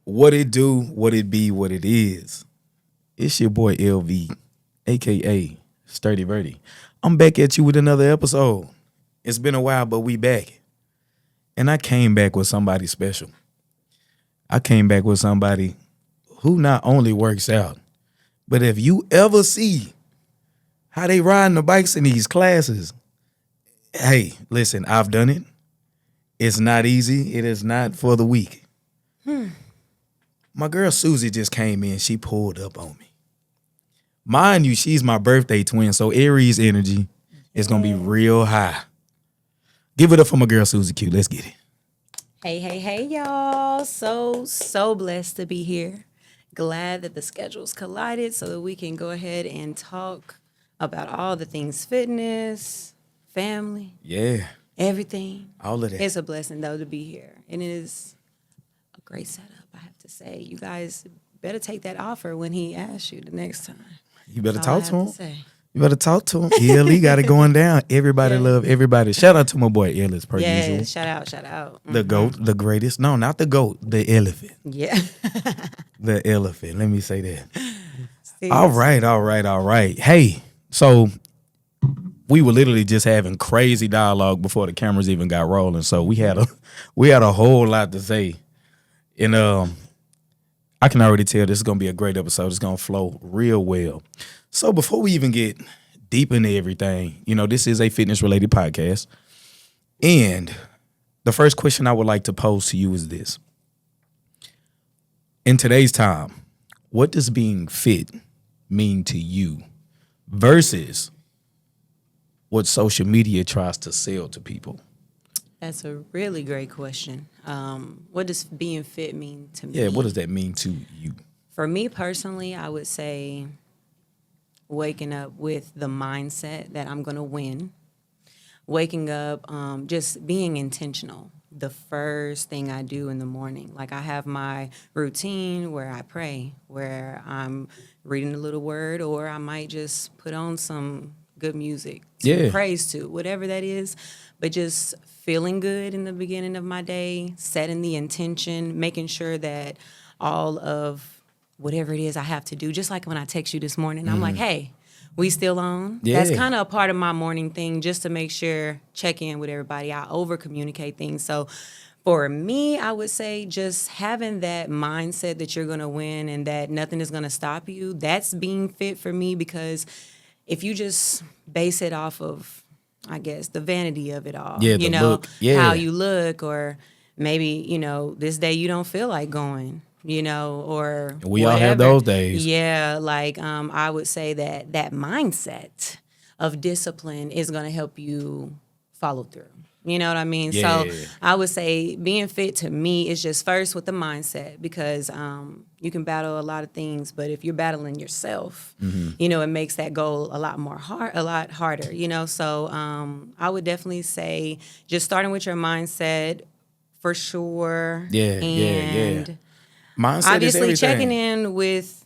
What it do, what it be, what it is. It's your boy LV, aka Sturdy Verty. I'm back at you with another episode. It's been a while, but we back. And I came back with somebody special. I came back with somebody who not only works out, but if you ever see how they riding the bikes in these classes, hey, listen, I've done it. It's not easy. It is not for the weak. My girl Susie just came in. She pulled up on me. Mind you, she's my birthday twin, so Aries energy is going to be real high. Give it up for my girl Susie Q. Let's get it. Hey, y'all. So blessed to be here. Glad that the schedules collided so that we can go ahead and talk about all the things fitness, family. Yeah. Everything. All of that. It's a blessing, though, to be here. And it is a great setup, I have to say. You guys better take that offer when he asks you the next time. You better That's all talk I to have him. say. You better talk to him. He got it going down. Everybody love everybody. Shout out to my boy Ellis, per usual. Shout out. The GOAT, the greatest. No, not the GOAT, the elephant. Yeah. The elephant. Let me say that. Seriously. All right. Hey, so we were literally just having crazy dialogue before the cameras even got rolling. So we had a whole lot to say. And I can already tell this is gonna be a great episode. It's gonna flow real well. So before we even get deep into everything, this is a fitness related podcast. And the first question I would like to pose to you is this. In today's time, what does being fit mean to you versus what social media tries to sell to people? That's a really great question. What does being fit mean to me? Yeah, what does that mean to you? For me personally, I would say waking up with the mindset that I'm going to win. Waking up, just being intentional. The first thing I do in the morning. Like I have my routine where I pray, where I'm reading a little word, or I might just put on some good music to praise to, whatever that is. But just feeling good in the beginning of my day, setting the intention, making sure that all of whatever it is I have to do, just like when I text you this morning, I'm like, hey, we still on? Yeah. That's kind of a part of my morning thing, just to make sure, check in with everybody. I over-communicate things. So for me, I would say just having that mindset that you're going to win and that nothing is going to stop you, that's being fit for me, because if you just base it off of, I guess, the vanity of it all, look. Yeah. How you look, or maybe, this day you don't feel like going, or we whatever. all have those days. Yeah, like I would say that mindset of discipline is going to help you follow through. You know what I mean? Yeah. So I would say being fit to me is just first with the mindset, because you can battle a lot of things, but if you're battling yourself, it makes that goal a lot harder. So I would definitely say just starting with your mindset for sure. Yeah. Mindset Obviously, is everything. checking in with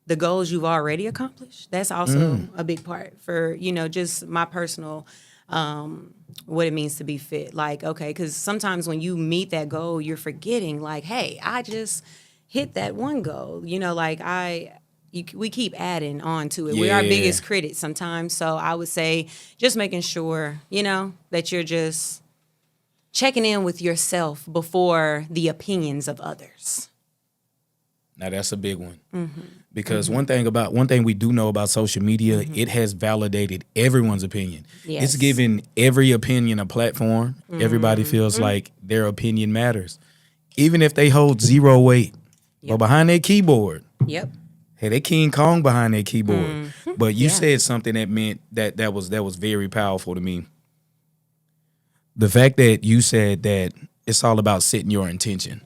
the goals you've already accomplished. That's also a big part for, just my personal, what it means to be fit. Like, okay, because sometimes when you meet that goal, you're forgetting, like, hey, I just hit that one goal. We keep adding on to it. We're our biggest critics sometimes. So I would say just making sure, that you're just checking in with yourself before the opinions of others. Now that's a big one, because one thing we do know about social media, it has validated everyone's opinion. Yes. It's given every opinion a platform. Everybody feels like their opinion matters, even if they hold zero weight. But behind their keyboard, hey, they King Kong behind their keyboard. But you said something that meant that was very powerful to me. The fact that you said that it's all about setting your intention.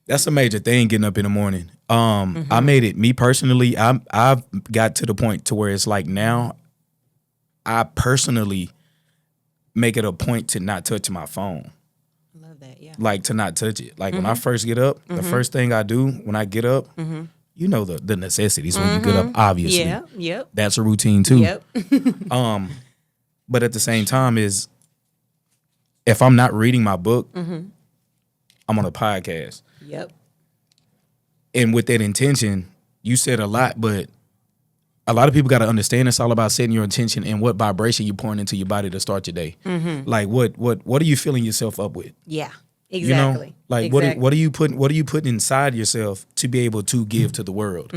That's a major thing, getting up in the morning. I made it, me personally, I've got to the point to where it's like now I personally make it a point to not touch my phone. I love that, yeah. Like to not touch it. Like when I first get up, the first thing I do when I get up, the necessities when you get up, obviously. Yeah, yep. That's a routine too. Yep. But at the same time is if I'm not reading my book, I'm on a podcast. Yep. And with that intention, you said a lot, but a lot of people got to understand it's all about setting your intention and what vibration you pouring into your body to start your day. Like what are you filling yourself up with? Yeah, exactly. You know, like exactly. what are you putting inside yourself to be able to give to the world?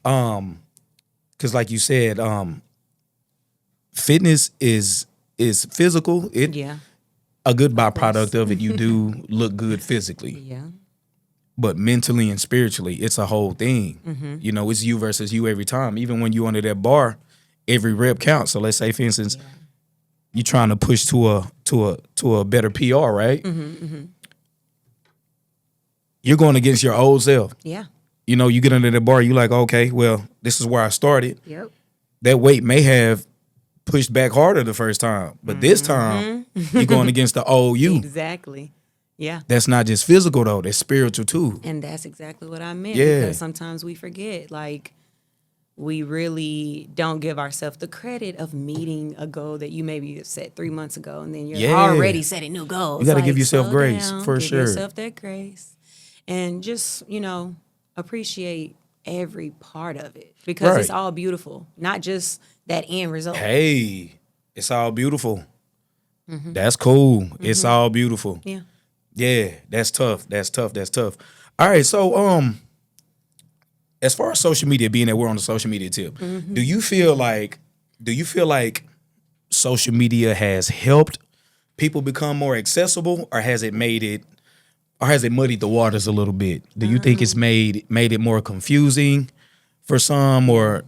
Because like you said, fitness is physical. A good byproduct of it. You do look good physically. Yeah. But mentally and spiritually, it's a whole thing. You know, it's you versus you every time. Even when you're under that bar, every rep counts. So let's say, for instance, you're trying to push to a better PR, right? You're going against your old self. Yeah. You know, you get under the bar, you're like, okay, well, this is where I started. Yep. That weight may have pushed back harder the first time, but this time you're going against the old you. Exactly. Yeah. That's not just physical though, that's spiritual too. And that's exactly what I meant. Yeah. Because sometimes we forget, like, we really don't give ourselves the credit of meeting a goal that you maybe set 3 months ago, and then you're already setting new goals. You got to give yourself grace, for give sure. Give yourself that grace. And just, appreciate every part of it, because it's all beautiful, not just that end result. Hey, it's all beautiful. That's cool. It's all beautiful. Yeah. Yeah, that's tough. All right, so as far as social media, being that we're on the social media tip, do you feel like social media has helped people become more accessible, or has it muddied the waters a little bit? Do you think it's made it more confusing for some, or?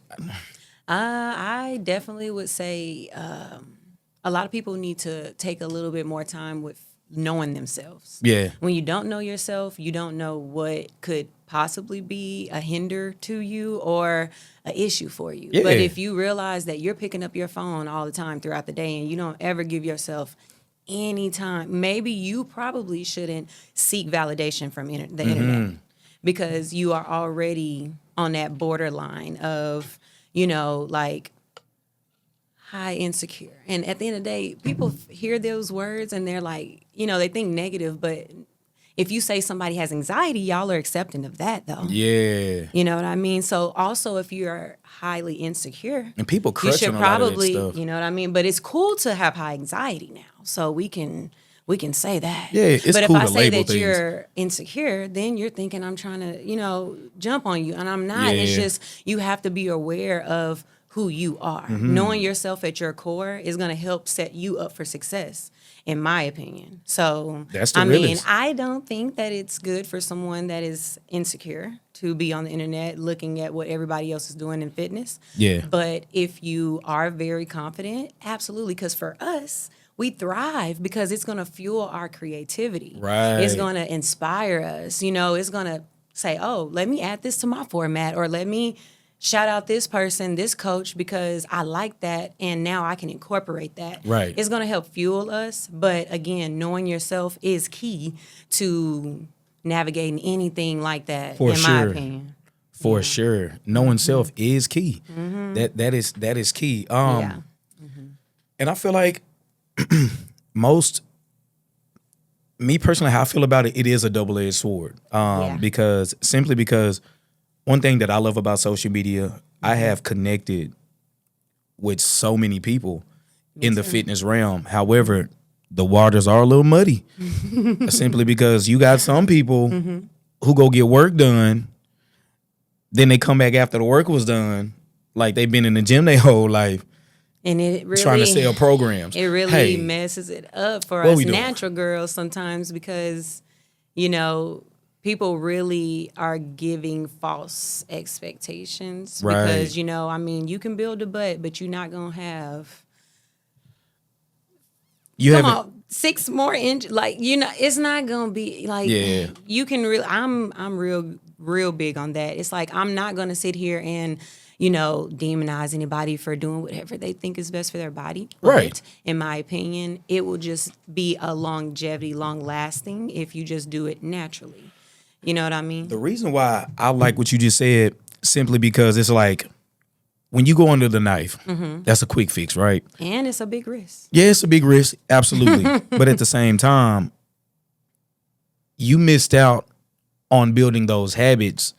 I definitely would say a lot of people need to take a little bit more time with knowing themselves. Yeah. When you don't know yourself, you don't know what could possibly be a hinder to you or an issue for you. Yeah. But if you realize that you're picking up your phone all the time throughout the day and you don't ever give yourself any time, maybe you probably shouldn't seek validation from the internet, because you are already on that borderline of, like, high insecure. And at the end of the day, people hear those words and they're like, they think negative, but if you say somebody has anxiety, y'all are accepting of that, though. Yeah. You know what I mean? So also, if you're highly insecure, And people you crush should on a lot of that probably, stuff. you know what I mean? But it's cool to have high anxiety now, so we can say that. Yeah, it's but cool if I to say label that things. you're insecure, then you're thinking I'm trying to, jump on you, and I'm not. It's Yeah. just you have to be aware of who you are. Knowing yourself at your core is going to help set you up for success, in my opinion. So, That's the realest. I don't think that it's good for someone that is insecure to be on the internet looking at what everybody else is doing in fitness. Yeah. But if you are very confident, absolutely, because for us, we thrive because it's going to fuel our creativity. Right. It's going to inspire us. It's going to say, oh, let me add this to my format, or let me shout out this person, this coach, because I like that, and now I can incorporate that. Right. It's going to help fuel us. But again, knowing yourself is key to navigating anything like that, For in sure. my opinion. For sure. Knowing self is key. That is key. Yeah. And I feel like me personally, how I feel about it, it is a double-edged sword. Because one thing that I love about social media, I have connected with so many people in the fitness realm. However, the waters are a little muddy, simply because you got some people who go get work done, then they come back after the work was done, like they've been in the gym their whole life, And it really trying to sell programs. It really Hey, messes it up for what us we doing? natural girls sometimes, because, people really are giving false expectations. Right. Because, you can build a butt, but you're not going to have, you come haven't. on, 6 more inches. Like, it's not going to be like, Yeah. you can really, I'm real big on that. It's like, I'm not going to sit here and, demonize anybody for doing whatever they think is best for their body. Right. But in my opinion, it will just be a longevity, long lasting if you just do it naturally. You know what I mean? The reason why I like what you just said, simply because it's like, when you go under the knife, that's a quick fix, right? And it's a big risk. Yeah, it's a big risk, absolutely. But at the same time, you missed out on building those habits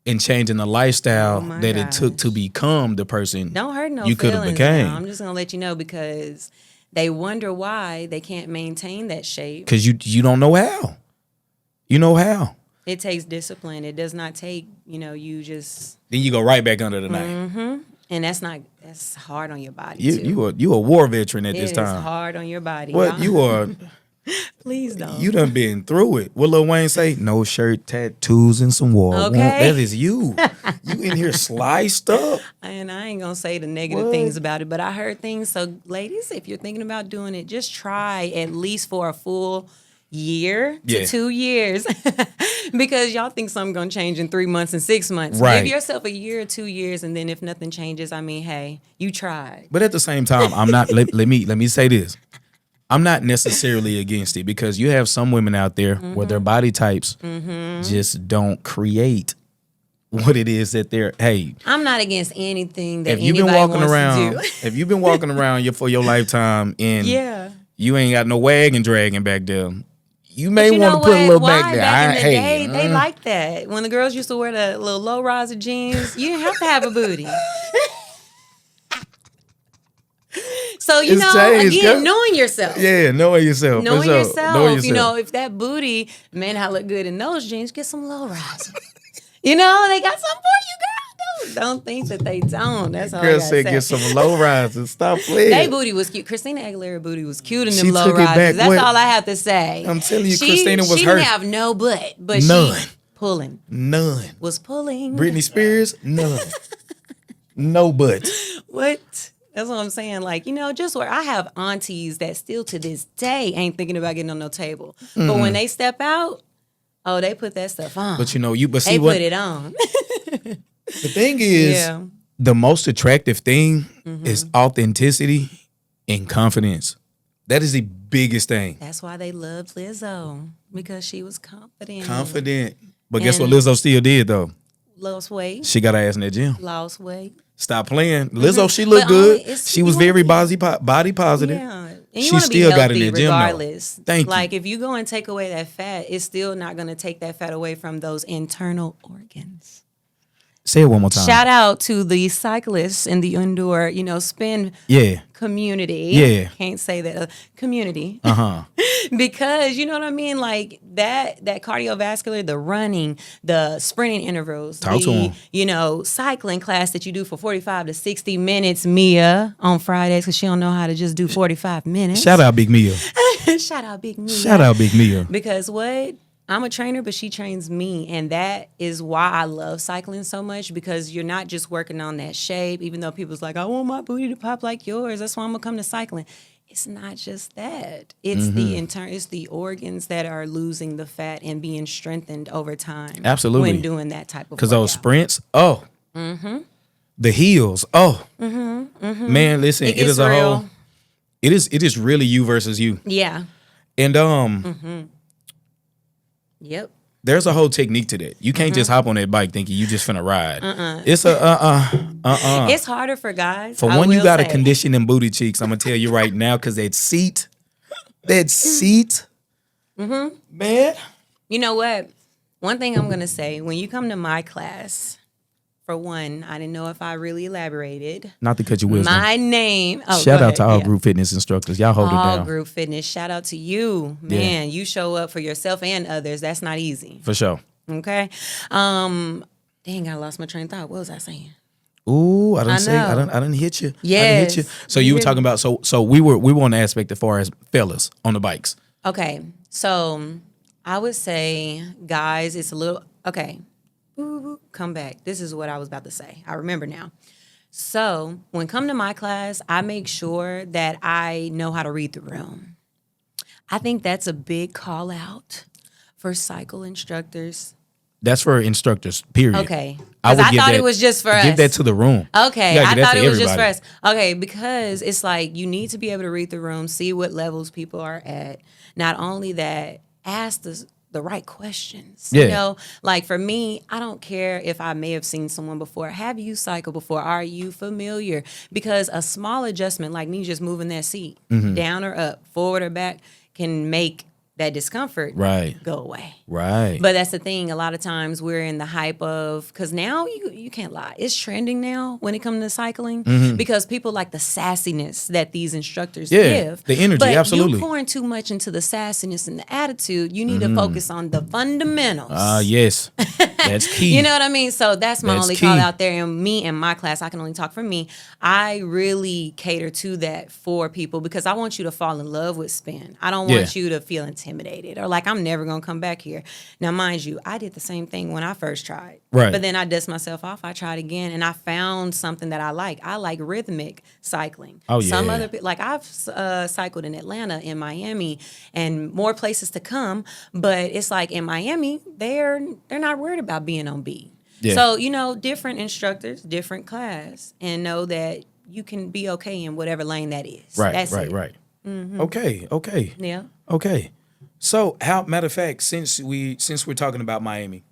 and changing the lifestyle that it took gosh. to become the person Don't hurt no you could have feelings became. now. I'm just gonna let you know because they wonder why they can't maintain that shape. Because you don't know how. You know how. It takes discipline. It does not take, you just Then you go right back under the knife. and that's hard on your body You too. you a war veteran at this It time. is hard on your body. What y'all. you are? Please don't. You done been through it. What Lil Wayne say? No shirt, tattoos, and some wall. Okay. That is you. You in here sliced up. And I ain't gonna say the negative things about it, but I heard things. So, ladies, if you're thinking about doing it, just try at least for a full year to 2 years, because y'all think something's gonna change in 3 months and 6 months. Right. Give yourself a year or 2 years, and then if nothing changes, I mean, hey, you tried. But at the same time, I'm not. let me say this. I'm not necessarily against it because you have some women out there where their body types just don't create what it is that they're. Hey, I'm not against anything that if you've been anybody walking wants around, to do. if you've been walking around for your lifetime and Yeah. you ain't got no wagon dragging back there, you may You want know to put a what? little Why? back there. Back in the day, hey, they liked that. When the girls used to wear the little low riser jeans, you didn't have to have a booty. So, It's changed, again, girl. knowing yourself. yeah, knowing yourself. Knowing for sure. yourself, Knowing yourself. if that booty may not look good in those jeans, get some low riser. They got something for you, girl. Don't think that they don't. That's all I Girl gotta said say. get some low risers. Stop playing. They booty was cute. Christina Aguilera booty was cute in them She low took it back risers. That's what? all I have to say. I'm telling you, Christina was she hurt. didn't have no butt, but None. she pulling. None. Was pulling. Britney Spears, none. No butt. What? That's what I'm saying. Like, just where I have aunties that still to this day ain't thinking about getting on no table. But when they step out, they put that stuff on. But but see they what put it on. the thing is, Yeah. the most attractive thing is authenticity and confidence. That is the biggest thing. That's why they loved Lizzo, because she was confident. Confident. But guess what And- Lizzo still did though? Lost weight. She got her ass in that gym. Lost weight. Stop playing. Lizzo, she looked But good. it's- She was you wanna very be- body positive. Yeah. And you She want to be still healthy got in the gym, though. regardless. Thank you. Like, if you go and take away that fat, it's still not going to take that fat away from those internal organs. Say it one more time. Shout out to the cyclists in the indoor, spin Yeah. community. Yeah. Can't say that. Community. Uh-huh. Because, you know what I mean? Like, that cardiovascular, the running, the sprinting intervals. Talk to 'em. Cycling class that you do for 45 to 60 minutes, Mia, on Fridays, because she don't know how to just do 45 minutes. Shout out Big Mia. Shout out Big Mia. Shout out Big Mia. Because what? I'm a trainer, but she trains me. And that is why I love cycling so much, because you're not just working on that shape, even though people's like, I want my booty to pop like yours. That's why I'm going to come to cycling. It's not just that. It's it's the organs that are losing the fat and being strengthened over time. Absolutely. When doing that type of Because those workout. sprints, the heels, man, listen, It it gets is a real. whole, it is really you versus you. Yeah. And Yep. there's a whole technique to that. You can't just hop on that bike thinking you just finna ride. It's It's harder for guys. For I one, you will got to say. condition them booty cheeks. I'm gonna tell you right now, because that seat, man. You know what? One thing I'm going to say, when you come to my class, for one, I didn't know if I really elaborated. Not to cut your wisdom. My name. Oh, Shout go out to ahead. all Yeah. group fitness instructors. Y'all hold it All down group fitness. Shout out to you. Man, you show up for yourself and others. That's not easy. for sure. Okay? Dang, I lost my train of thought. What was I saying? Ooh, I didn't know. I didn't hit you. I didn't Yes. hit you. So you were talking about so we were on the aspect as far as fellas on the bikes. Okay, so I would say, guys, it's a little, okay, ooh, come back. This is what I was about to say. I remember now. So when come to my class, I make sure that I know how to read the room. I think that's a big call out for cycle instructors. That's for instructors, period. Okay. I Because would I give thought that- it was just for us. Give that to the room. Okay, You gotta I give that thought to it was just for everybody. us. Okay, because it's like you need to be able to read the room, see what levels people are at. Not only that, ask the right questions. Yeah. You know, like for me, I don't care if I may have seen someone before. Have you cycled before? Are you familiar? Because a small adjustment, like me just moving that seat Mm-hmm. down or up, forward or back, can make that discomfort Right. go away. Right. But that's the thing. A lot of times we're in the hype of, because now you can't lie. It's trending now when it comes to cycling because people like the sassiness that these instructors give. The energy, but absolutely. you pouring too much into the sassiness and the attitude. You need to focus on the fundamentals. Yes. That's key. You know what I mean? So that's my only key. call out there. And me and my class, I can only talk for me. I really cater to that for people because I want you to fall in love with spin. I don't want you to feel intimidated or like I'm never going to come back here. Now, mind you, I did the same thing when I first tried. Right. But then I dust myself off. I tried again and I found something that I like. I like rhythmic cycling. Oh, yeah. Some other, like I've cycled in Atlanta, in Miami, and more places to come. But it's like in Miami, they're not worried about being on beat. Yeah. So, different instructors, different class, and know that you can be okay in whatever lane that is. Right, That's right, it. right. Okay. Yeah. Okay. So, matter of fact, since we're talking about Miami,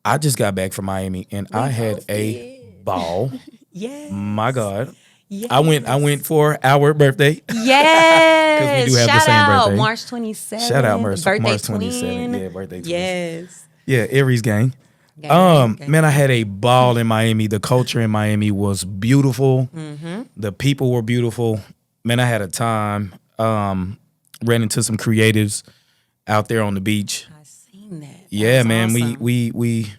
I just got back from Miami and I had a ball. Yes. My God. Yes. I went for our birthday. Yes. 'Cause we do have the Shout same out birthday. March 27th. Shout out March birthday 27th. twin. Yeah, birthday twin. Yes. Yeah, Aries gang. Gang. Man, I had a ball in Miami. The culture in Miami was beautiful. The people were beautiful. Man, I had a time. Ran into some creatives out there on the beach. I seen that. Yeah, was man. awesome. We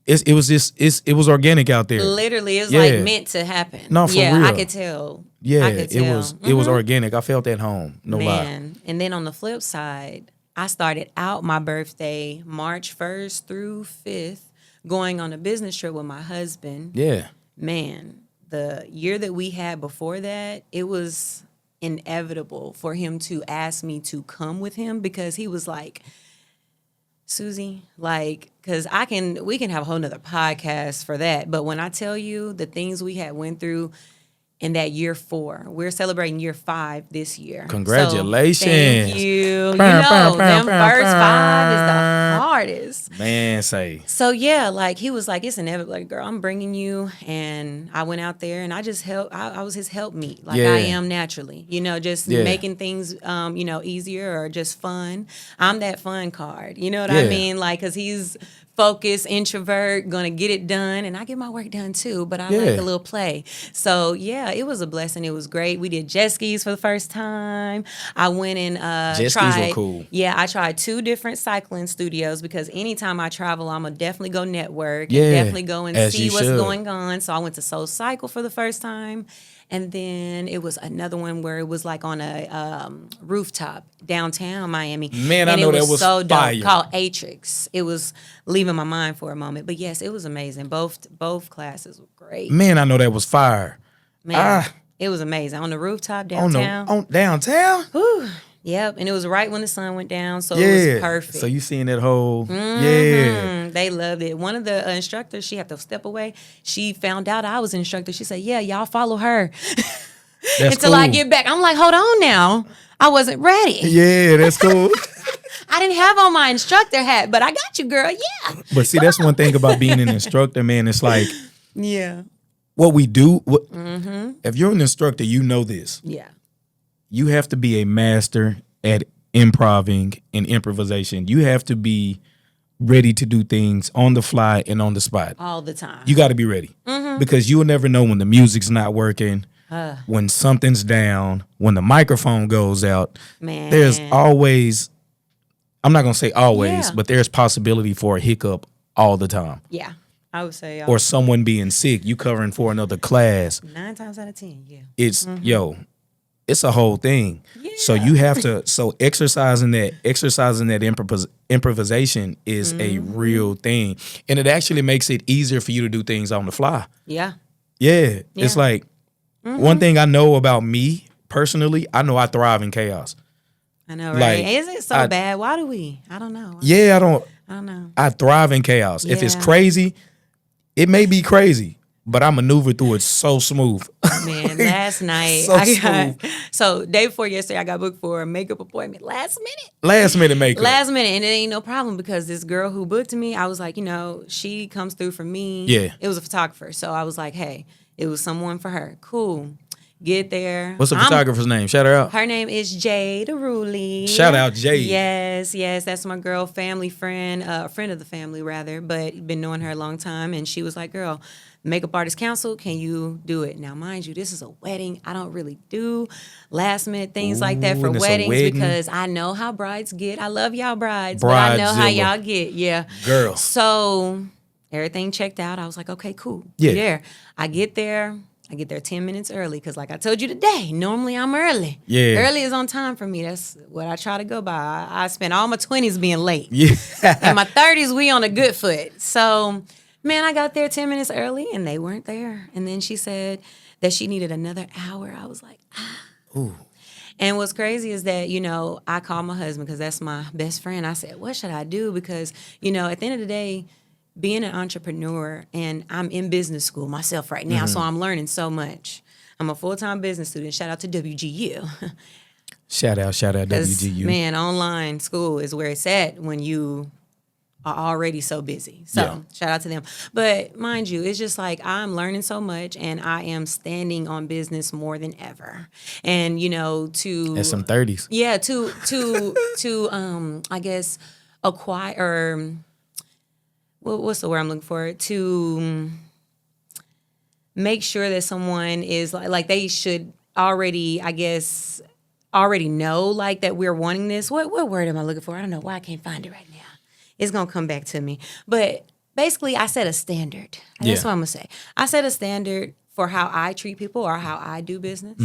it was organic out there. Literally, it was Yeah. like meant to happen. No, for yeah, real. I could tell. Yeah, I could it tell. was organic. I felt at home. No lie. Man. And then on the flip side, I started out my birthday March 1st through 5th going on a business trip with my husband. Yeah. Man, the year that we had before that, it was inevitable for him to ask me to come with him because he was like, Susie, like, because we can have a whole nother podcast for that. But when I tell you the things we had went through in that year 4, we're celebrating year 5 this year. Congratulations. So, thank you. Them first 5 is the hardest. Man, say. So yeah, like he was like, it's inevitable. Like, girl, I'm bringing you, and I went out there and I just helped. I was his helpmeet, like I am naturally. Just making things, easier or just fun. I'm that fun card. You know what I mean? Like, cause he's focused, introvert, gonna get it done, and I get my work done too. But I like a little play. So yeah, it was a blessing. It was great. We did jet skis for the first time. I went and jet skis were cool. Yeah, I tried 2 different cycling studios because anytime I travel, I'm gonna definitely go network. Yeah, and definitely go and as see you what's should. going on. So I went to Soul Cycle for the first time. And then it was another one where it was like on a rooftop downtown Miami. Man, and I know it that was so dope, fire. called Atrix. It was leaving my mind for a moment. But yes, it was amazing. Both classes were great. Man, I know that was fire. Man, it was amazing. On the rooftop downtown. On downtown? Whew. Yep, and it was right when the sun went down, so it was perfect. So you seen that whole, They loved it. One of the instructors, she had to step away. She found out I was an instructor. She said, yeah, y'all follow her. That's Until I get back. I'm like, hold on now. I wasn't ready. Yeah, that's cool. I didn't have on my instructor hat, but I got you, girl. Yeah. But see, that's one thing about being an instructor, man. It's like, Yeah. what we do, if you're an instructor, you know this. Yeah. You have to be a master at improving and improvisation. You have to be ready to do things on the fly and on the spot. All the time. You got to be ready because you'll never know when the music's not working, when something's down, when the microphone goes out. Man. There's always, I'm not going to say always, but there's possibility for a hiccup all the time. Yeah. I would say. Or someone being sick, you covering for another class. 9 times out of 10, yeah. It's, it's a whole thing. Yeah. So you have to, exercising that improvisation is a real thing. And it actually makes it easier for you to do things on the fly. Yeah. Yeah. It's like, one thing I know about me personally, I know I thrive in chaos. I know, right? Like, Is it so bad? Why do we? I don't know. Yeah, I don't know. I thrive in chaos. If it's crazy, it may be crazy, but I maneuver through it so smooth. Man, last night day before yesterday, I got booked for a makeup appointment. Last minute makeup. And it ain't no problem because this girl who booked me, I was like, she comes through for me. Yeah. It was a photographer, so I was like, hey, it was someone for her. Cool. Get there. What's the photographer's name? Shout her out. Her name is Jade Aruli. Shout out Jade. Yes. That's my girl, family friend, a friend of the family rather, but been knowing her a long time. And she was like, girl, Makeup Artist Council, can you do it? Now, mind you, this is a wedding. I don't really do last minute things like that for weddings because I know how brides get. I love y'all brides, but I know how y'all get. Yeah. Girl. So everything checked out. I was like, okay, cool. Yeah. There. I get there 10 minutes early because like I told you today, normally I'm early. Yeah. Early is on time for me. That's what I try to go by. I spent all my 20s being late. Yeah. In my 30s, we on a good foot. So, man, I got there 10 minutes early and they weren't there. And then she said that she needed another hour. I was like, Ooh. And what's crazy is that, I called my husband because that's my best friend. I said, what should I do? Because, at the end of the day, being an entrepreneur, and I'm in business school myself right now, so I'm learning so much. I'm a full-time business student. Shout out to WGU. Shout out WGU. Man, online school is where it's at when you are already so busy. So shout out to them. But mind you, it's just like I'm learning so much and I am standing on business more than ever. And, to... At some 30s. Yeah, to I guess, acquire... what's the word I'm looking for? To make sure that someone is like they should already, I guess, already know like that we're wanting this. What word am I looking for? I don't know why I can't find it right now. It's gonna come back to me. But basically, I set a standard. That's what I'm gonna say. I set a standard for how I treat people or how I do business,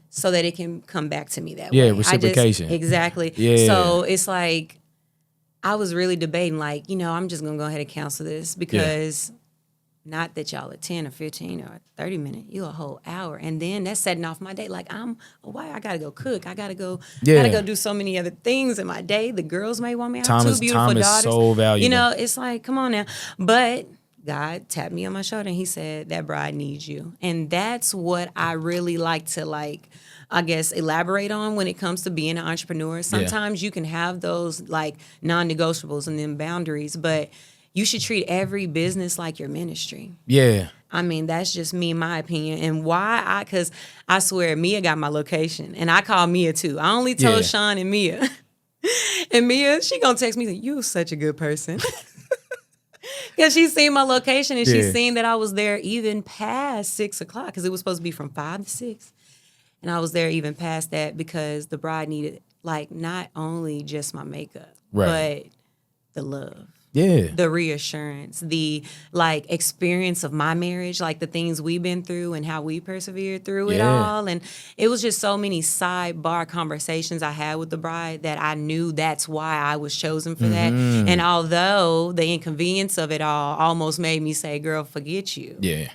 so that it can come back to me that way. Yeah, reciprocation. Exactly. Yeah. So it's like. I was really debating, like, I'm just going to go ahead and cancel this because not that y'all are 10 or 15 or 30 minutes, you a whole hour. And then that's setting off my day. Like, I got to go cook. I got to go do so many other things in my day. The girls may want me. I have two beautiful daughters. Time is so valuable. It's like, come on now. But God tapped me on my shoulder and he said, that bride needs you. And that's what I really like to I guess, elaborate on when it comes to being an entrepreneur. Sometimes you can have those like non-negotiables and then boundaries, but you should treat every business like your ministry. Yeah. I mean, that's just me, my opinion. And why because I swear Mia got my location and I call Mia too. I only told Sean and Mia. And Mia, she gonna text me, you such a good person. Because she's seen my location and she's seen that I was there even past 6 o'clock because it was supposed to be from 5 to 6. And I was there even past that because the bride needed, like, not only just my makeup, but the love. Yeah. The reassurance, the, like, experience of my marriage, like the things we've been through and how we persevered through it all. And it was just so many sidebar conversations I had with the bride that I knew that's why I was chosen for that. And although the inconvenience of it all almost made me say, girl, forget you. Yeah.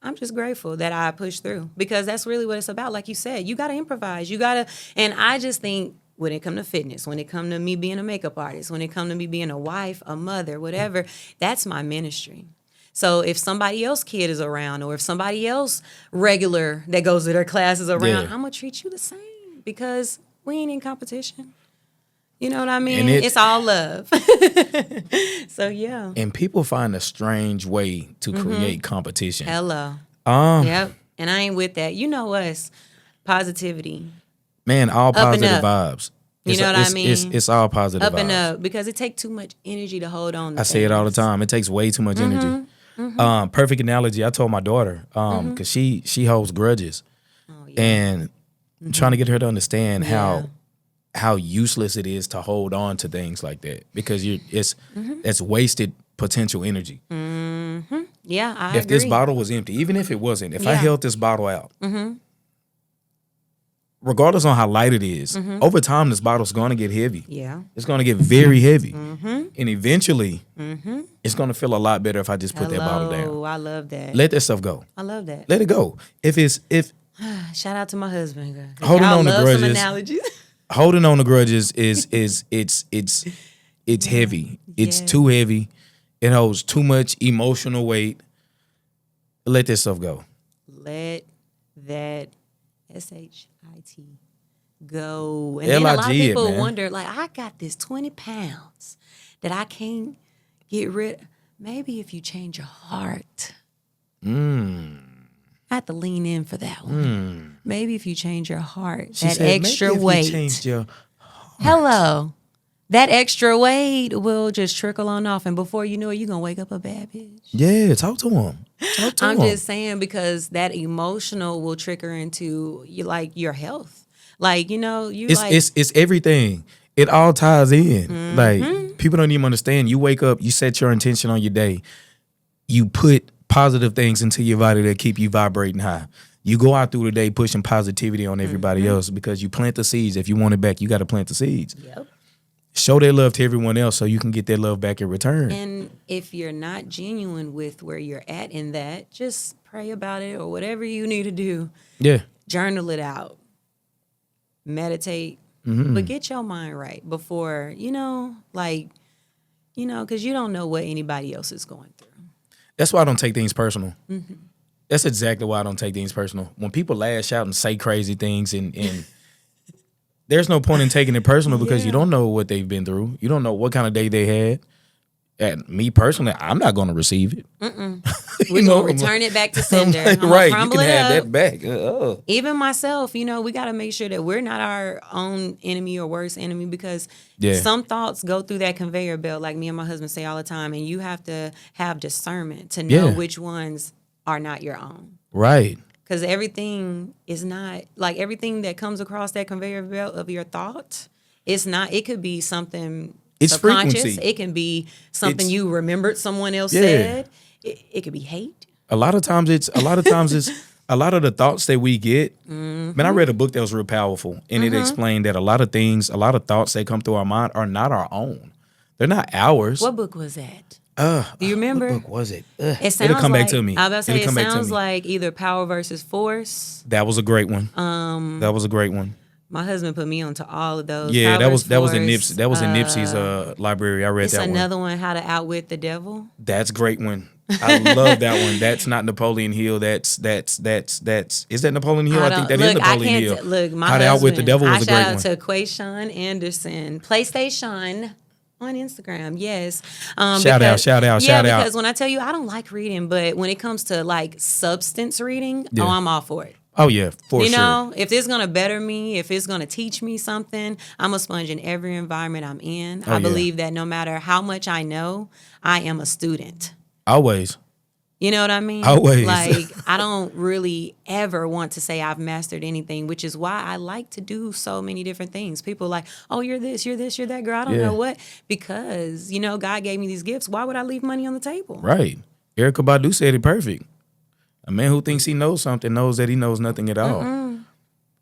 I'm just grateful that I pushed through because that's really what it's about. Like you said, you got to improvise. And I just think when it come to fitness, when it come to me being a makeup artist, when it come to me being a wife, a mother, whatever, that's my ministry. So if somebody else kid is around or if somebody else regular that goes to their classes around, I'm going to treat you the same because we ain't in competition. You know what I mean? It's all love. So, yeah. And people find a strange way to create competition. Hello. Yep. And I ain't with that. You know us. Positivity. Man, all positive vibes. You know what I mean? It's all positive vibes. Up and up. Because it takes too much energy to hold on to I say it all the time. It takes way too much energy. Perfect analogy. I told my daughter, because she holds grudges. Oh, yeah. And I'm trying to get her to understand how useless it is to hold on to things like that because it's wasted potential energy. Yeah, I agree. If this bottle was empty, even if it wasn't, if I held this bottle out, regardless on how light it is, over time this bottle's going to get heavy. Yeah, it's going to get very heavy, and eventually, it's going to feel a lot better if I just put that bottle down. Oh, I love that. Let that stuff go. I love that. Let it go. Shout out to my husband. Holding on to grudges. Some analogies. Holding on to grudges is heavy. It's too heavy. It holds too much emotional weight. Let this stuff go. Let that SHIT go. And then a lot of people wonder, like, I got this 20 pounds that I can't get rid of. Maybe if you change your heart. I have to lean in for that one. Maybe if you change your heart, She that said, extra maybe if weight. you changed your Hello. That extra weight will just trickle on off. And before you know it, you're going to wake up a bad bitch. Yeah, talk to him. Talk to I'm him. just saying, because that emotional will trigger into your health. Like, It's everything. It all ties in. Like, people don't even understand. You wake up, you set your intention on your day. You put positive things into your body that keep you vibrating high. You go out through the day pushing positivity on everybody else because you plant the seeds. If you want it back, you got to plant the seeds. Yep. Show that love to everyone else so you can get that love back in return. And if you're not genuine with where you're at in that, just pray about it or whatever you need to do. Yeah. Journal it out. Meditate. But get your mind right before, because you don't know what anybody else is going through. That's why I don't take things personal. That's exactly why I don't take things personal. When people lash out and say crazy things and there's no point in taking it personal because you don't know what they've been through. You don't know what kind of day they had. And me personally, I'm not going to receive it. We're going to return it back to sender. Like, right, you can have that back. Even myself, we got to make sure that we're not our own enemy or worst enemy because some thoughts go through that conveyor belt, like me and my husband say all the time, and you have to have discernment to know which ones are not your own. Right. Because everything is not, like everything that comes across that conveyor belt of your thought, it's not, it could be something it's subconscious. Frequency. It can be something you remembered someone else said. It could be hate. A lot of times it's a lot of the thoughts that we get. Man, I read a book that was real powerful, and it explained that a lot of thoughts that come through our mind are not our own. They're not ours. What book was that? Do you remember? What book was it? It sounds It'll come like, back to me. I was about to say, it sounds like either Power versus Force. That was a great one. That was a great one. My husband put me onto all of those. Yeah, Power that was in Force, Nipsey's library. I read that one. It's another one, How to Outwit the Devil. That's a great one. I love that one. That's not Napoleon Hill. That's is that Napoleon Hill? I think that is Napoleon Hill. Look, my How to Outwit the Devil was a great one. I shout out to Quayshawn Anderson, PlayStation on Instagram. Yes. Shout out. Because when I tell you I don't like reading, but when it comes to like substance reading, I'm all for it. Oh yeah, for sure. You know, if it's gonna better me, if it's gonna teach me something, I'm a sponge in every environment I'm in. I believe that no matter how much I know, I am a student. Always. You know what I mean? Always. Like, I don't really ever want to say I've mastered anything, which is why I like to do so many different things. People are like, oh, you're this, you're that, girl. I don't know what. Because, God gave me these gifts. Why would I leave money on the table? Right. Erykah Badu said it perfect. A man who thinks he knows something knows that he knows nothing at all.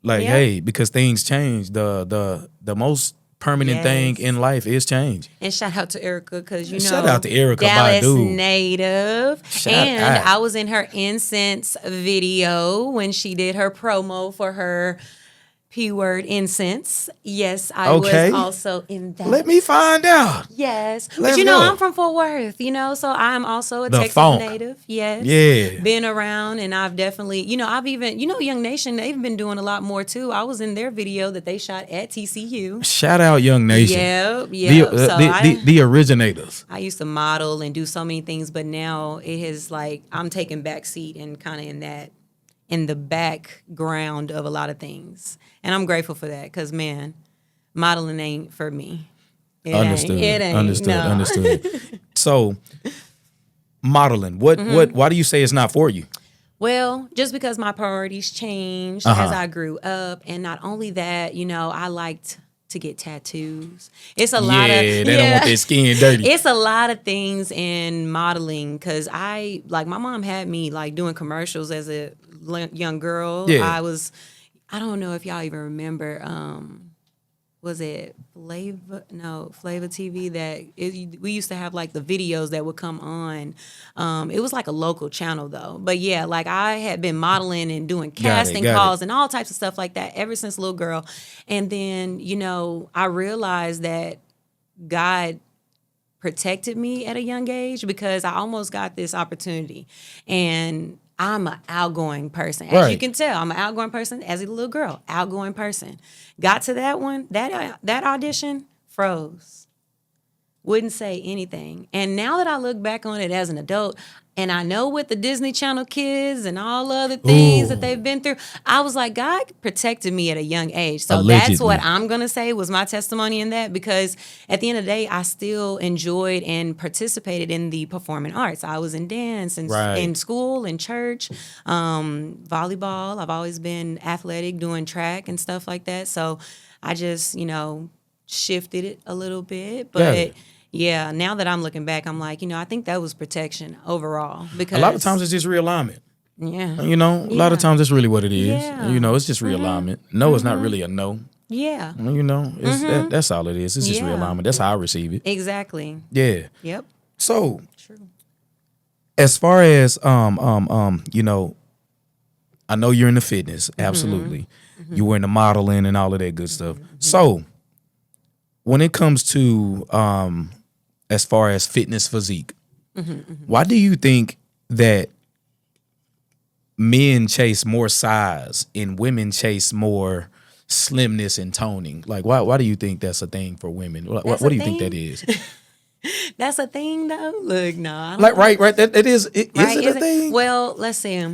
Like, hey, because things change. The most permanent thing in life is change. And shout out to Erykah because shout out to Erykah Dallas Badu. native. Shout out. out. I was in her incense video when she did her promo for her P-word incense. Yes, I was also in that. Let me find out. Yes. Let's but go. I'm from Fort Worth, so I'm also a Texas native. Yes. Yeah. Been around and I've definitely, I've even, Young Nation, they've been doing a lot more too. I was in their video that they shot at TCU. Shout out Young Nation. Yep. The originators. I used to model and do so many things, but now it is like I'm taking back seat and kind of in the background of a lot of things. And I'm grateful for that because, man, modeling ain't for me. Understood. It ain't. Understood. So, modeling, why do you say it's not for you? Well, just because my priorities changed as I grew up. And not only that, I liked to get tattoos. It's a lot of... they don't want their skin dirty. It's a lot of things in modeling because my mom had me doing commercials as a young girl. Yeah. I don't know if y'all even remember, was it Flava TV we used to have the videos that would come on. It was a local channel though. But yeah, I had been modeling and doing casting calls and all types of stuff like that ever since a little girl. And then, I realized that God protected me at a young age because I almost got this opportunity. And I'm an outgoing person. As you can tell, I'm an outgoing person as a little girl, outgoing person. Got to that one, that audition, froze. Wouldn't say anything. And now that I look back on it as an adult, and I know with the Disney Channel kids and all other things that they've been through, I was like, God protected me at a young age. So that's what I'm going to say was my testimony in that, because at the end of the day, I still enjoyed and participated in the performing arts. I was in dance and in school, in church, volleyball. I've always been athletic, doing track and stuff like that. So I just, shifted it a little bit. But yeah, now that I'm looking back, I'm like, I think that was protection overall. Because a lot of times it's just realignment. Yeah. A lot of times that's really what it is. Yeah. It's just realignment. No, it's not really a no. Yeah. It's that's all it is. It's just realignment. That's how I receive it. Exactly. Yeah. Yep. So, as far as I know you're into fitness. Absolutely. You were into modeling and all of that good stuff. So, when it comes to as far as fitness physique, why do you think that men chase more size and women chase more slimness and toning? Like, why do you think that's a thing for women? What do you think that is? That's a thing, though? Look, no. Right. That is. Is it a thing? Well, let's see.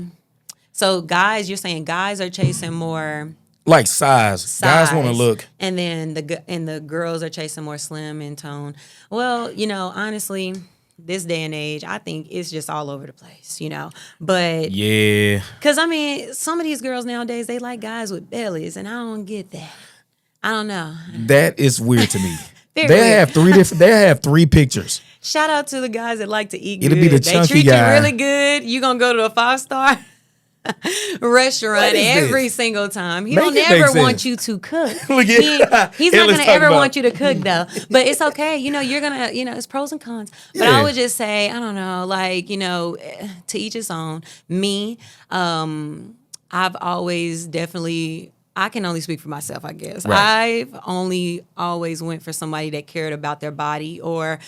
So, guys, you're saying guys are chasing more... Like size. Guys want to look. And then the girls are chasing more slim and tone. Well, honestly, this day and age, I think it's just all over the place, But yeah. Because, some of these girls nowadays, they like guys with bellies, and I don't get that. I don't know. That is weird to me. They have three pictures. Shout out to the guys that like to eat It'll good. Be the chunky they treat guy. you really good. You going to go to a 5-star restaurant every single time. He don't ever want you to cook. He's not going to ever want you to cook, though. But it's okay. You're going to, it's pros and cons. But I would just say, I don't know, to each his own. Me, I've always definitely... I can only speak for myself, I guess. Right. I've only always went for somebody that cared about their body or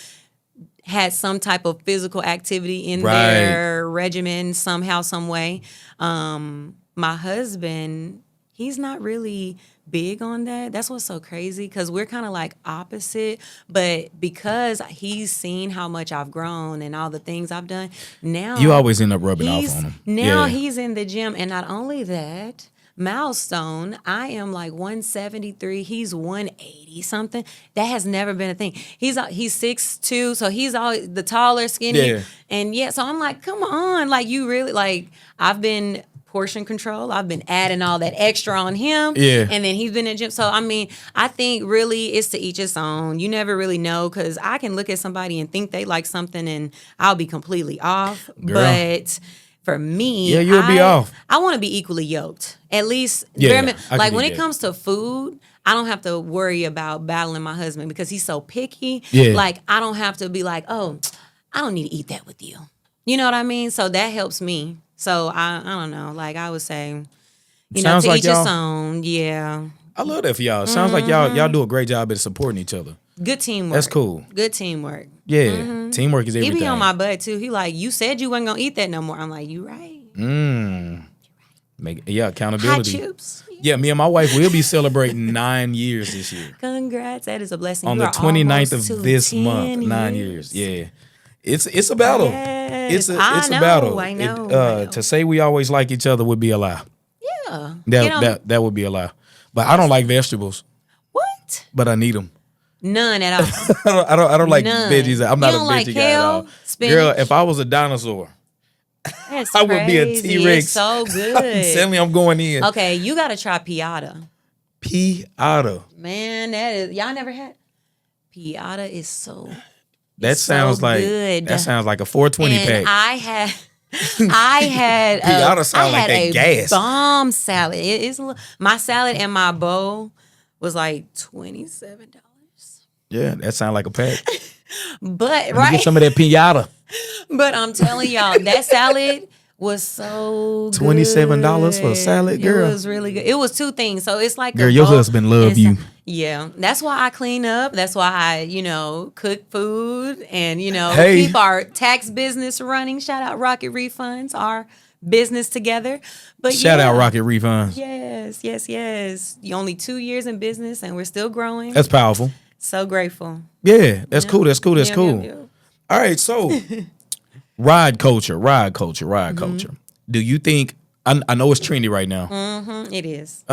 had some type of physical activity in their regimen somehow, some way. My husband, he's not really big on that. That's what's so crazy, because we're kind of like opposite. But because he's seen how much I've grown and all the things I've done, now... You always end up rubbing off on him. Now he's in the gym. And not only that... milestone, I am like 173, he's 180 something. That has never been a thing. He's 6'2", so he's always the taller, skinny. And so I'm like, come on, like you really, like I've been portion control, I've been adding all that extra on him, and then he's been in the gym. So I think really it's to each its own. You never really know, because I can look at somebody and think they like something and I'll be completely off. Girl. But for me, you'll be off. I want to be equally yoked. At least, like when it comes to food, I don't have to worry about battling my husband because he's so picky. Like, I don't have to be like, oh, I don't need to eat that with you. You know what I mean? So that helps me. So I don't know. Like I would say, Sounds to like each his own. Yeah. I love that for y'all. Sounds like y'all do a great job at supporting each other. Good teamwork. That's cool. Good teamwork. Yeah. Teamwork is everything. He be on my butt too. He like, you said you wasn't gonna eat that no more. I'm like, you right. Accountability. Hot chips. Yeah, me and my wife will be celebrating 9 years this year. Congrats. That is a blessing. On the 29th of this month, 9 years. Yeah. It's a battle. Yes. It's a battle. I know. To say we always like each other would be a lie. Yeah. That would be a lie. But I don't like vegetables. What? But I need them. None at all. I don't like None. veggies. I'm not a veggie like guy kale, at all. spinach? Girl, if I was a dinosaur, That's I would be a crazy. T-Rex. It's so good. I'm telling you, I'm going in. Okay, you got to try piata. Piata. Man, that is, y'all never had? Piata is so That sounds like good. That sounds like a 420 and pack. I had Piata sound like that gas. Bomb salad. It is my salad and my bowl was like $27. Yeah, that sounds like a pack. But Get some of that piata. But I'm telling y'all, that salad was so good. $27 for a salad, girl. It was really good. It was two things. So it's like girl, your husband love you. Yeah. That's why I clean up. That's why I, cook food and, Hey. keep our tax business running. Shout out Rocket Refunds, our business together. But Shout out Rocket Refunds. Yes. You're only 2 years in business and we're still growing. That's powerful. So grateful. Yeah, that's cool. That's cool. That's cool. Yeah. All right, so ride culture. Do you think? I know it's trendy right now. It is.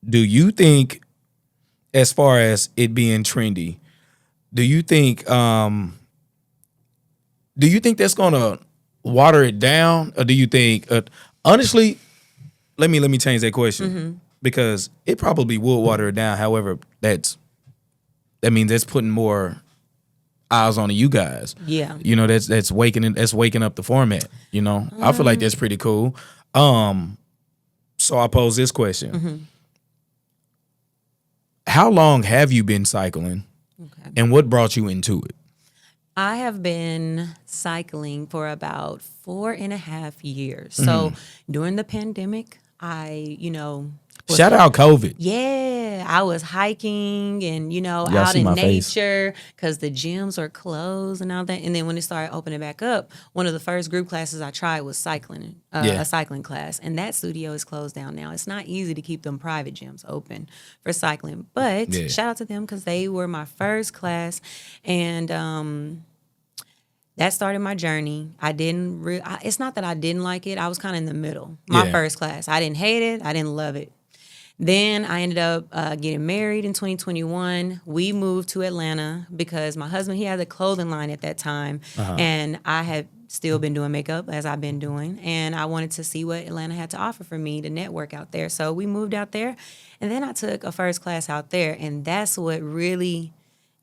Do you think, as far as it being trendy, do you think that's gonna water it down, or do you think honestly? Let me change that question because it probably will water it down. However, that means that's putting more eyes on you guys. Yeah. You know, that's waking up the format. You know, I feel like that's pretty cool. So I pose this question: How long have you been cycling, and what brought you into it? I have been cycling for about 4.5 years. So during the pandemic, Shout out COVID. Yeah, I was hiking and, Y'all out see in my face. nature because the gyms are closed and all that. And then when it started opening back up, one of the first group classes I tried was cycling, a cycling class. And that studio is closed down now. It's not easy to keep them private gyms open for cycling. But shout out to them because they were my first class. And that started my journey. It's not that I didn't like it. I was kind of in the middle. My first class. I didn't hate it. I didn't love it. Then I ended up getting married in 2021. We moved to Atlanta because my husband, he had a clothing line at that time. And I had still been doing makeup as I've been doing. And I wanted to see what Atlanta had to offer for me to network out there. So we moved out there. And then I took a first class out there. And that's what really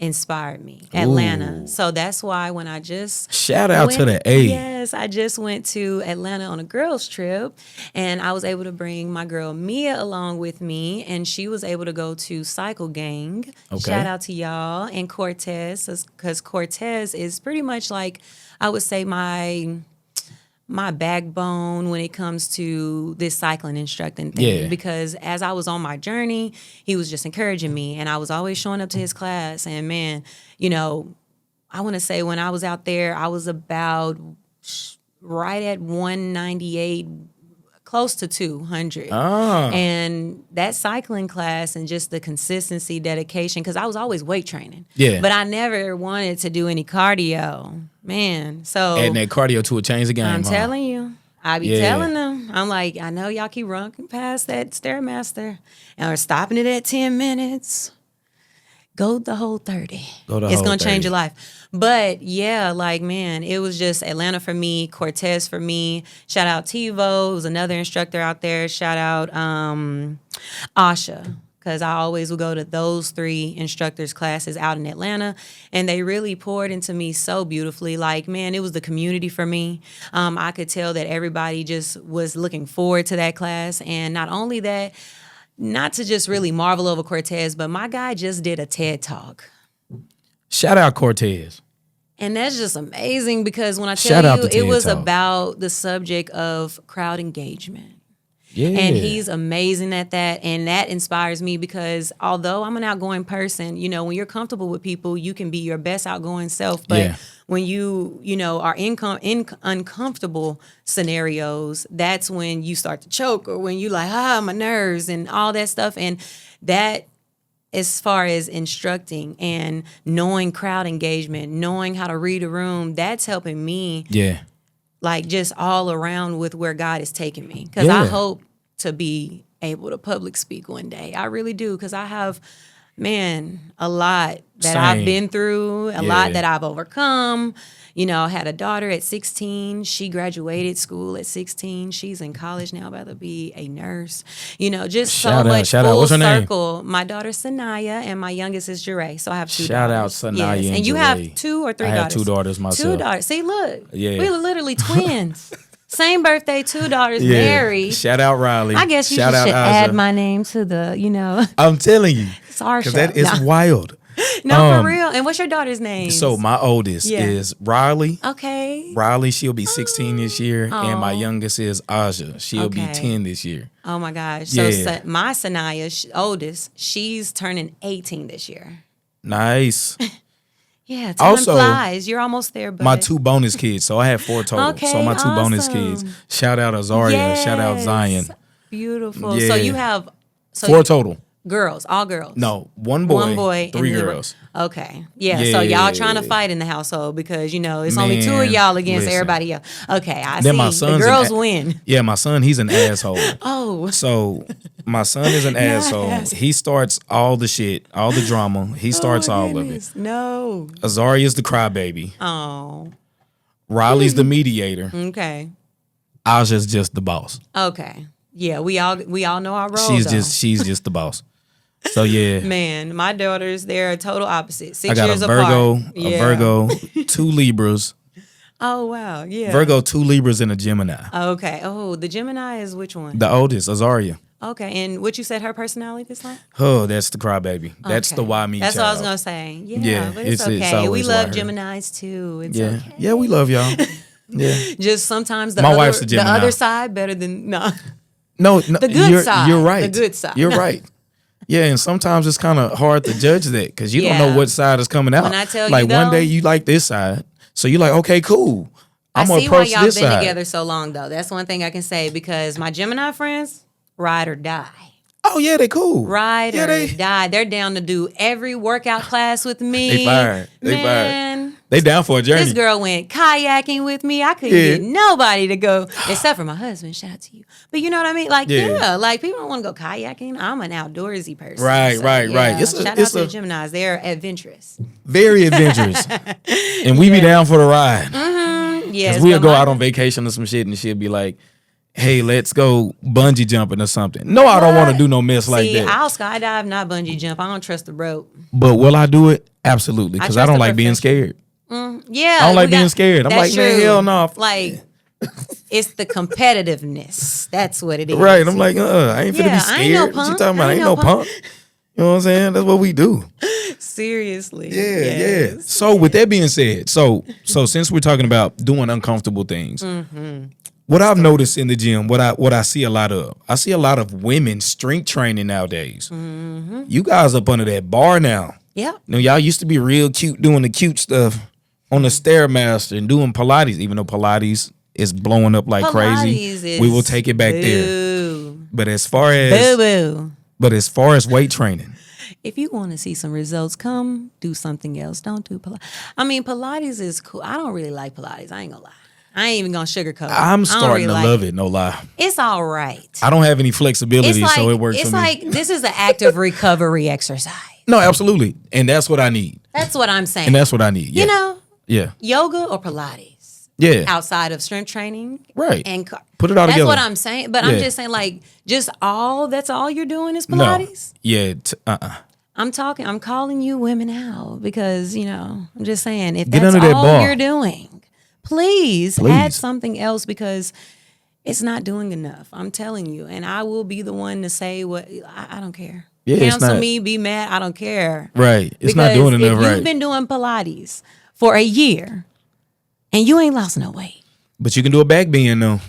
inspired me, Atlanta. So that's why when I just shout out to the A. Yes, I just went to Atlanta on a girls trip, and I was able to bring my girl Mia along with me, and she was able to go to Cycle Gang. Shout out to y'all and Cortez, because Cortez is pretty much like, I would say, my backbone when it comes to this cycling instructing thing. Because as I was on my journey, he was just encouraging me, and I was always showing up to his class. And man, I want to say when I was out there, I was about right at 198, close to 200. And that cycling class and just the consistency, dedication, because I was always weight training. But I never wanted to do any cardio. Man, so adding that cardio to a change the game. I'm telling you, I be telling them. I'm like, I know y'all keep running past that Stairmaster and are stopping it at 10 minutes. Go the whole 30. It's going to change your life. But yeah, like, man, it was just Atlanta for me, Cortez for me. Shout out TiVo, who's another instructor out there. Shout out Asha, because I always would go to those 3 instructors' classes out in Atlanta, and they really poured into me so beautifully. Like, man, it was the community for me. I could tell that everybody just was looking forward to that class, and not only that, not to just really marvel over Cortez, but my guy just did a TED Talk. Shout out Cortez. And that's just amazing because when I tell you, it was about the subject of crowd engagement. Yeah. And he's amazing at that. And that inspires me because although I'm an outgoing person, when you're comfortable with people, you can be your best outgoing self. But when you are in uncomfortable scenarios, that's when you start to choke, or when you like, my nerves and all that stuff. And that, as far as instructing and knowing crowd engagement, knowing how to read a room, that's helping me. Yeah. Like, just all around with where God is taking me. Because I hope to be able to public speak one day. I really do. Because I have, a lot that I've been through, a lot that I've overcome. I had a daughter at 16. She graduated school at 16. She's in college now, about to be a nurse. Just so much full What's her circle. Name? My daughter's Sanaya, and my youngest is Jure. So I have 2 Shout daughters. Shout out Sanaya and you Jure. have 2 or 3 daughters? I have 2 daughters myself. 2 daughters. See, look. We were literally twins. Same birthday, 2 daughters, married. Shout out Riley. I guess you should add my name to the, I'm telling you. It's our show. Because that is wild. No, for real. And what's your daughter's name? So my oldest is Riley. Okay. Riley, she'll be 16 this year. And my youngest is Aja. She'll be 10 this year. Oh, my gosh. So my Sanaya, oldest, she's turning 18 this year. Nice. Yeah, time flies. You're almost there, bud. My 2 bonus kids. So I have 4 total. So my 2 bonus kids. Shout out Azaria. Shout out Zion. Beautiful. So you have... 4 total. Girls, all girls. No, one boy, and 3 then- girls. Okay. Yeah. So y'all trying to fight in the household because it's only 2 of y'all against everybody else. Okay, I Then see. my son's the girls win. Yeah, my son, he's an asshole. Oh. So my son is an asshole. He starts all the shit, all the drama. He starts all of it. No. Azaria's the crybaby. Oh. Riley's the mediator. Okay. Aja's just the boss. Okay. Yeah, we all know our role. She's just the boss. So yeah. Man, my daughters, they're a total opposite. 6 I got years a Virgo, apart. a Virgo, 2 Libras. Oh wow, yeah. Virgo, 2 Libras, and a Gemini. Okay. Oh, the Gemini is which one? The oldest, Azaria. Okay, and what you said her personality is like? Oh, that's the crybaby. That's the why me That's child. what I was gonna say. Yeah, Yeah, but it's it's okay. We always love why her. Geminis too. It's Yeah, okay. yeah, we love y'all. Yeah, Just sometimes My wife's a the Gemini. other side better than no. no, The good side. You're right. The good side. You're right. Yeah, and sometimes it's kind of hard to judge that because you don't know what side is coming out. When I tell like you, one though, day you like this side, so you're like, okay, cool. I'm I gonna see why approach y'all this been side. together so long though. That's one thing I can say because my Gemini friends ride or die. Oh yeah, they cool. Ride yeah, or die. They're down to do every workout class with me. They fired. Man, They down for a journey. this girl went kayaking with me. I couldn't get nobody to go except for my husband. Shout out to you. But you know what I mean? Like, like people don't want to go kayaking. I'm an outdoorsy person. Right. Yeah. It's Shout out to the Geminis. They're adventurous. very adventurous, and we be down for the ride. Yes, Cause we'll go out on vacation or some shit, and she'll be like, "Hey, let's go bungee jumping or something." No, I don't want to do no mess like that. I'll skydive, not bungee jump. I don't trust the rope. But will I do it? Absolutely, because I trust don't the like being scared. Yeah, I don't like being scared. I'm that's like, man, true. hell no. Like, it's the competitiveness. That's what it is. Right. I'm like, I ain't finna be Yeah, scared. I ain't no What you punk. talking about? I I ain't ain't no no punk. You know what I'm saying? That's what we do. Seriously. Yeah, Yes. yeah. So with that being said, so since we're talking about doing uncomfortable things, what I've noticed in the gym, what I see a lot of, I see a lot of women strength training nowadays. You guys up under that bar now. Yeah. You know, y'all used to be real cute doing the cute stuff on the Stairmaster and doing Pilates, even though Pilates is blowing up like crazy. We will take it back there. But as far as weight training, if you want to see some results, come do something else. Don't do Pilates. I mean, Pilates is cool. I don't really like Pilates. I ain't gonna lie. I ain't even gonna sugarcoat it. I'm starting to like love it. No lie. It's all right. I don't have any flexibility, so it works for me. It's like this is an active recovery exercise. No, absolutely. And that's what I need. That's what I'm saying. And that's what I need. Yeah. You know, Yeah. yoga or Pilates. Yeah. Outside of strength training. Right. And put it all together. That's what I'm saying. But I'm just saying, like, that's all you're doing is Pilates? No. Yeah. I'm calling you women out because, I'm just saying, if Get that's under that all bar. you're doing, please add something else because it's not doing enough. I'm telling you. And I will be the one to say what I don't care. Yeah, Cancel me, be mad, I don't care. Right. It's because not doing enough, if right. you've been doing Pilates for a year and you ain't lost no weight. But you can do a back bend though.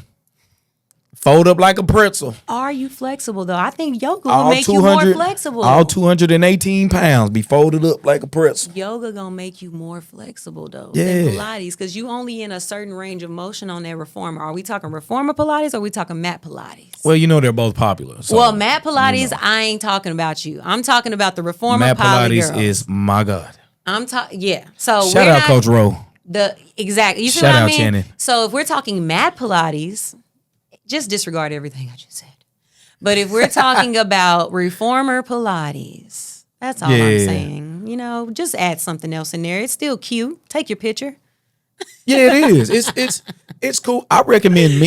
Fold up like a pretzel. Are you flexible though? I think yoga will make you more flexible. All 218 pounds be folded up like a pretzel. Yoga gonna make you more flexible though Yeah. than Pilates because you only in a certain range of motion on that reformer. Are we talking reformer Pilates or are we talking mat Pilates? Well, they're both popular. So, Well, mat Pilates, I ain't talking about you. I'm talking about the reformer Mat Pilates girls. is my God. I'm talking, yeah. So Shout out Coach Rowe. Exactly. You see Shout what I out mean? Channing. So if we're talking mat Pilates, just disregard everything I just said. But if we're talking about reformer Pilates, that's all I'm saying. Just add something else in there. It's still cute. Take your picture. Yeah, it is. It's cool. I recommend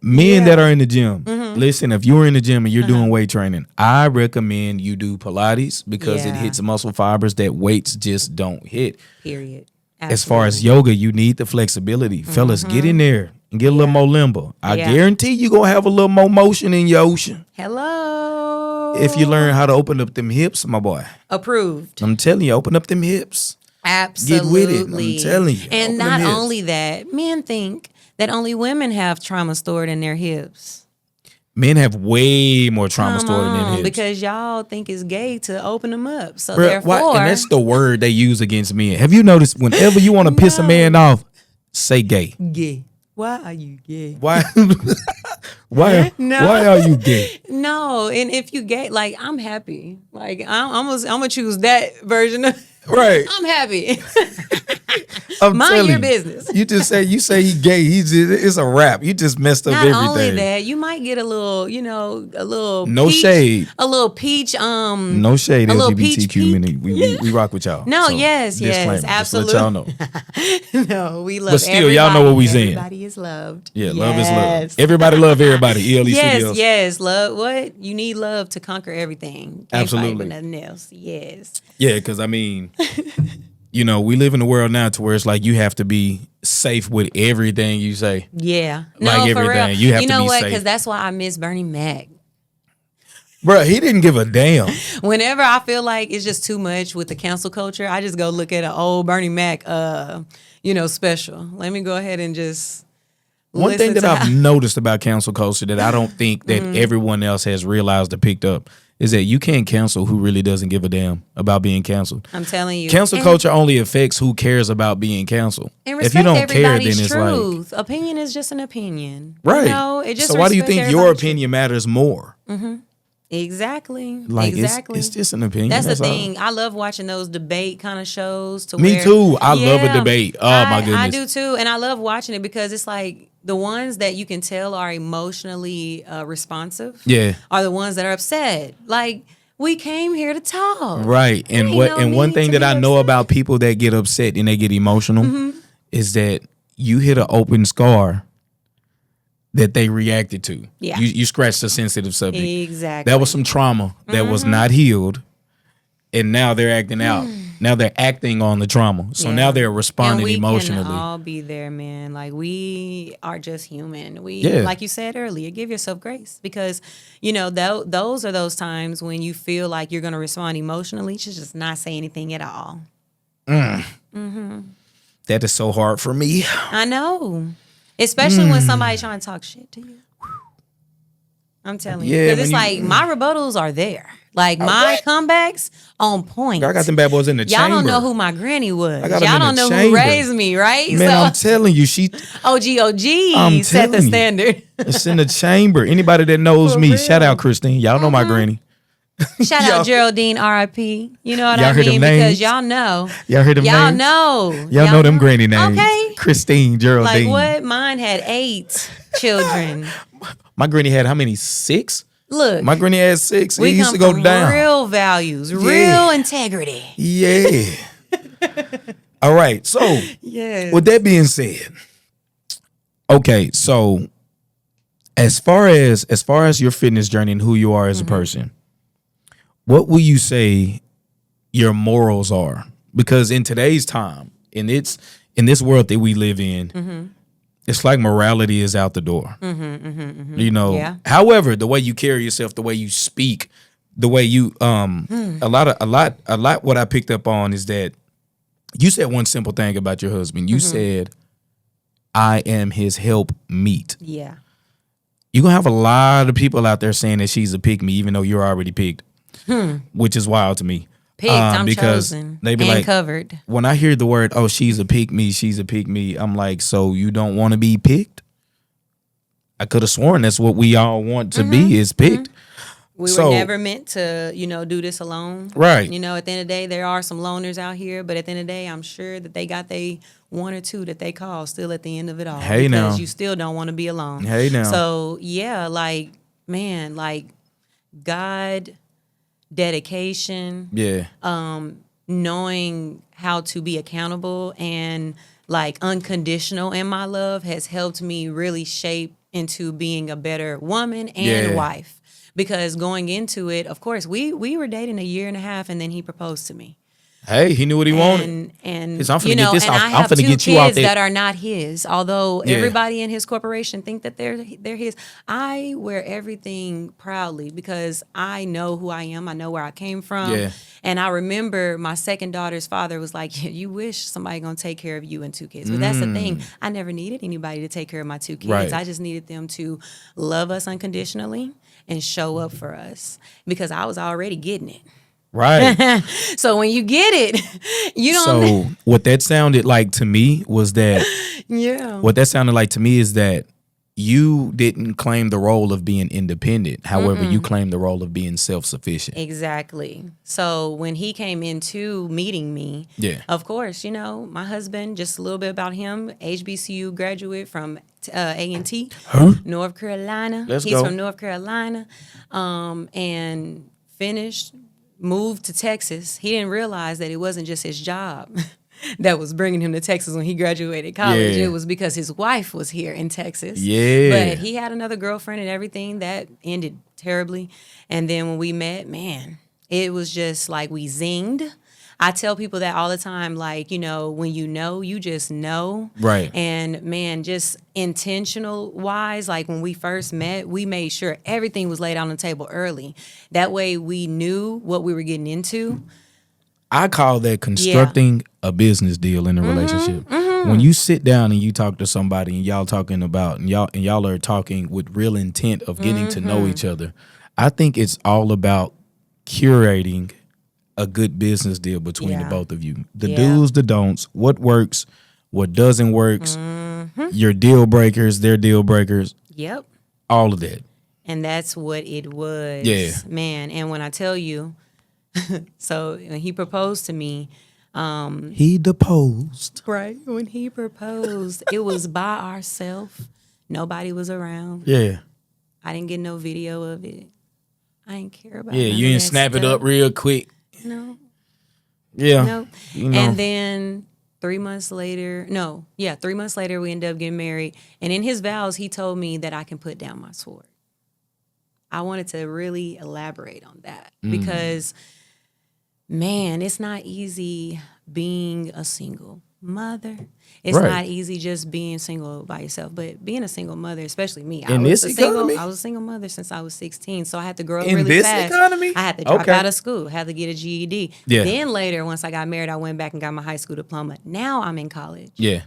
men that are in the gym. Listen, if you're in the gym and you're doing weight training, I recommend you do Pilates because it hits muscle fibers that weights just don't hit. Period. As far as yoga, you need the flexibility. Fellas, get in there and get a little more limber. I guarantee you're going to have a little more motion in your ocean. Hello. If you learn how to open up them hips, my boy. Approved. I'm telling you, open up them hips. Absolutely. Get with it. I'm telling you. And Open not them hips. only that, men think that only women have trauma stored in their hips. Men have way more trauma stored in their hips. Because y'all think it's gay to open them up. So Bruh, therefore, and that's the word they use against men. Have you noticed whenever you want to piss a man off, say gay. gay. Why are you gay? Why? Why are you gay? No, and if you gay, like I'm happy. Like I'm gonna choose that version of Right. I'm happy. I'm Mind telling your you, business. You say he gay. It's a rap. You just messed up Not everything. only that, you might get a little, a little No peach, shade. a little peach, No shade, a little peach LGBTQ community. We rock with y'all. No, So, yes, disclaimer, absolutely. Just let y'all know. No, we love. But still, everybody. y'all know what we saying. Everybody is loved. Yeah, love is love. Everybody love everybody. ELE Studios. Yes, love. What you need love to conquer everything. Can't Absolutely. fight with nothing else. Yes. Yeah, because I mean, we live in a world now to where it's like you have to be safe with everything you say. Yeah. Like no, everything. for real. You have to know be what? safe. Because that's why I miss Bernie Mac. Bruh, he didn't give a damn. Whenever I feel like it's just too much with the cancel culture, I just go look at an old Bernie Mac, special. Let me go ahead and just. One thing that I've noticed about cancel culture that I don't think that everyone else has realized or picked up is that you can't cancel who really doesn't give a damn about being canceled. I'm telling you. Cancel culture only affects who cares about being canceled. And if you don't care, then everybody's it's truth. like Opinion is just an opinion. right. It just so why do you think your opinion matters more? Exactly. Like exactly. it's just an opinion. That's the all. thing. I love watching those debate kind of shows. Me too. I love a debate. Oh my goodness. I do too, and I love watching it because it's like the ones that you can tell are emotionally responsive. Yeah. Are the ones that are upset. Like we came here to talk. Right. And one thing that I know about people that get upset and they get emotional is that you hit an open scar that they reacted to. Yeah. You scratched a sensitive subject. Exactly. That was some trauma that was not healed. And now they're acting out. Now they're acting on the trauma. So now they're responding emotionally. We can all be there, man. Like we are just human. Yeah. Like you said earlier, give yourself grace because, those are those times when you feel like you're going to respond emotionally. You should just not say anything at all. That is so hard for me. I know. Especially when somebody's trying to talk shit to you. I'm telling you. Because it's like my rebuttals are there. Like my comebacks on point. I got them bad boys in the chamber. Y'all don't know who my granny was. Y'all don't know who raised me, right? Man, I'm telling you, she OG set the standard. It's in the chamber. Anybody that knows me, shout out Christine. Y'all know my granny. Shout out Geraldine, R.I.P. You know what y'all I heard mean? them names? Because y'all know. Y'all heard them y'all names? Know. Y'all know them granny names. Okay. Christine, Geraldine. Like what? Mine had 8 children. My granny had how many? 6? Look. My granny had 6. We it used come to go from down. real values, real integrity. Yeah. All right. So, with that being said, okay, so as far as your fitness journey and who you are as a person, what will you say your morals are? Because in today's time, in this world that we live in, it's like morality is out the door. Yeah. However, the way you carry yourself, the way you speak, the way you a lot what I picked up on is that you said one simple thing about your husband. You said, I am his help meet. Yeah. You're gonna have a lot of people out there saying that she's a pick me, even though you're already picked. Which is wild to me. Picked, I'm because chosen they be and like, covered. When I hear the word, oh, she's a pick me, I'm like, so you don't want to be picked? I could have sworn that's what we all want to be is picked. We were never meant to, do this alone. Right. At the end of the day, there are some loners out here, but at the end of the day, I'm sure that they got they 1 or 2 that they call still at the end of it all. Hey, because now. you still don't want to be alone. Hey, now. So, yeah, God, dedication. Yeah. Knowing how to be accountable and unconditional in my love has helped me really shape into being a better woman and wife. Because going into it, of course, we were dating 1.5 years and then he proposed to me. Hey, he knew what he wanted. And I'm finna get this and off. I have I'm finna 2 get you out kids there. that are not his. Although everybody in his corporation think that they're his. I wear everything proudly because I know who I am. I know where I came from. Yeah. And I remember my second daughter's father was like, you wish somebody gonna take care of you and 2 kids. But that's the thing. I never needed anybody to take care of my 2 kids. Right. I just needed them to love us unconditionally and show up for us because I was already getting it. Right. So when you get it, you don't. So what that sounded like to me was that. Yeah. What that sounded like to me is that you didn't claim the role of being independent. However, you claimed the role of being self-sufficient. Exactly. So when he came into meeting me, of course, my husband, just a little bit about him, HBCU graduate from A&T, North Carolina. He's from North Carolina, and finished, moved to Texas. He didn't realize that it wasn't just his job that was bringing him to Texas when he graduated college. It was because his wife was here in Texas. But he had another girlfriend and everything. That ended terribly. And then when we met, man, it was just like we zinged. I tell people that all the time, like, when you just know. Right. And, man, just intentional-wise, like when we first met, we made sure everything was laid on the table early. That way we knew what we were getting into. I call that constructing a business deal in a relationship. When you sit down and you talk to somebody and y'all talking about and y'all are talking with real intent of getting to know each other, I think it's all about curating a good business deal between the both of you. The do's, the don'ts, what works, what doesn't work, your deal breakers, their deal breakers. Yep. All of that. And that's what it was. Yeah. Man, and when I tell you, so when he proposed to me, he deposed. Right. When he proposed, it was by ourselves. Nobody was around. Yeah. I didn't get no video of it. I didn't care about it. Yeah, you didn't snap it up real quick. No. Yeah. No. And then 3 months later, we ended up getting married. And in his vows, he told me that I can put down my sword. I wanted to really elaborate on that because, man, it's not easy being a single mother. It's not easy just being single by yourself, but being a single mother, especially me. In this economy? I was a single mother since I was 16, so I had to grow up really fast. In this economy? I had to drop out of school, had to get a GED. Yeah. Then later, once I got married, I went back and got my high school diploma. Now I'm in college. Yeah.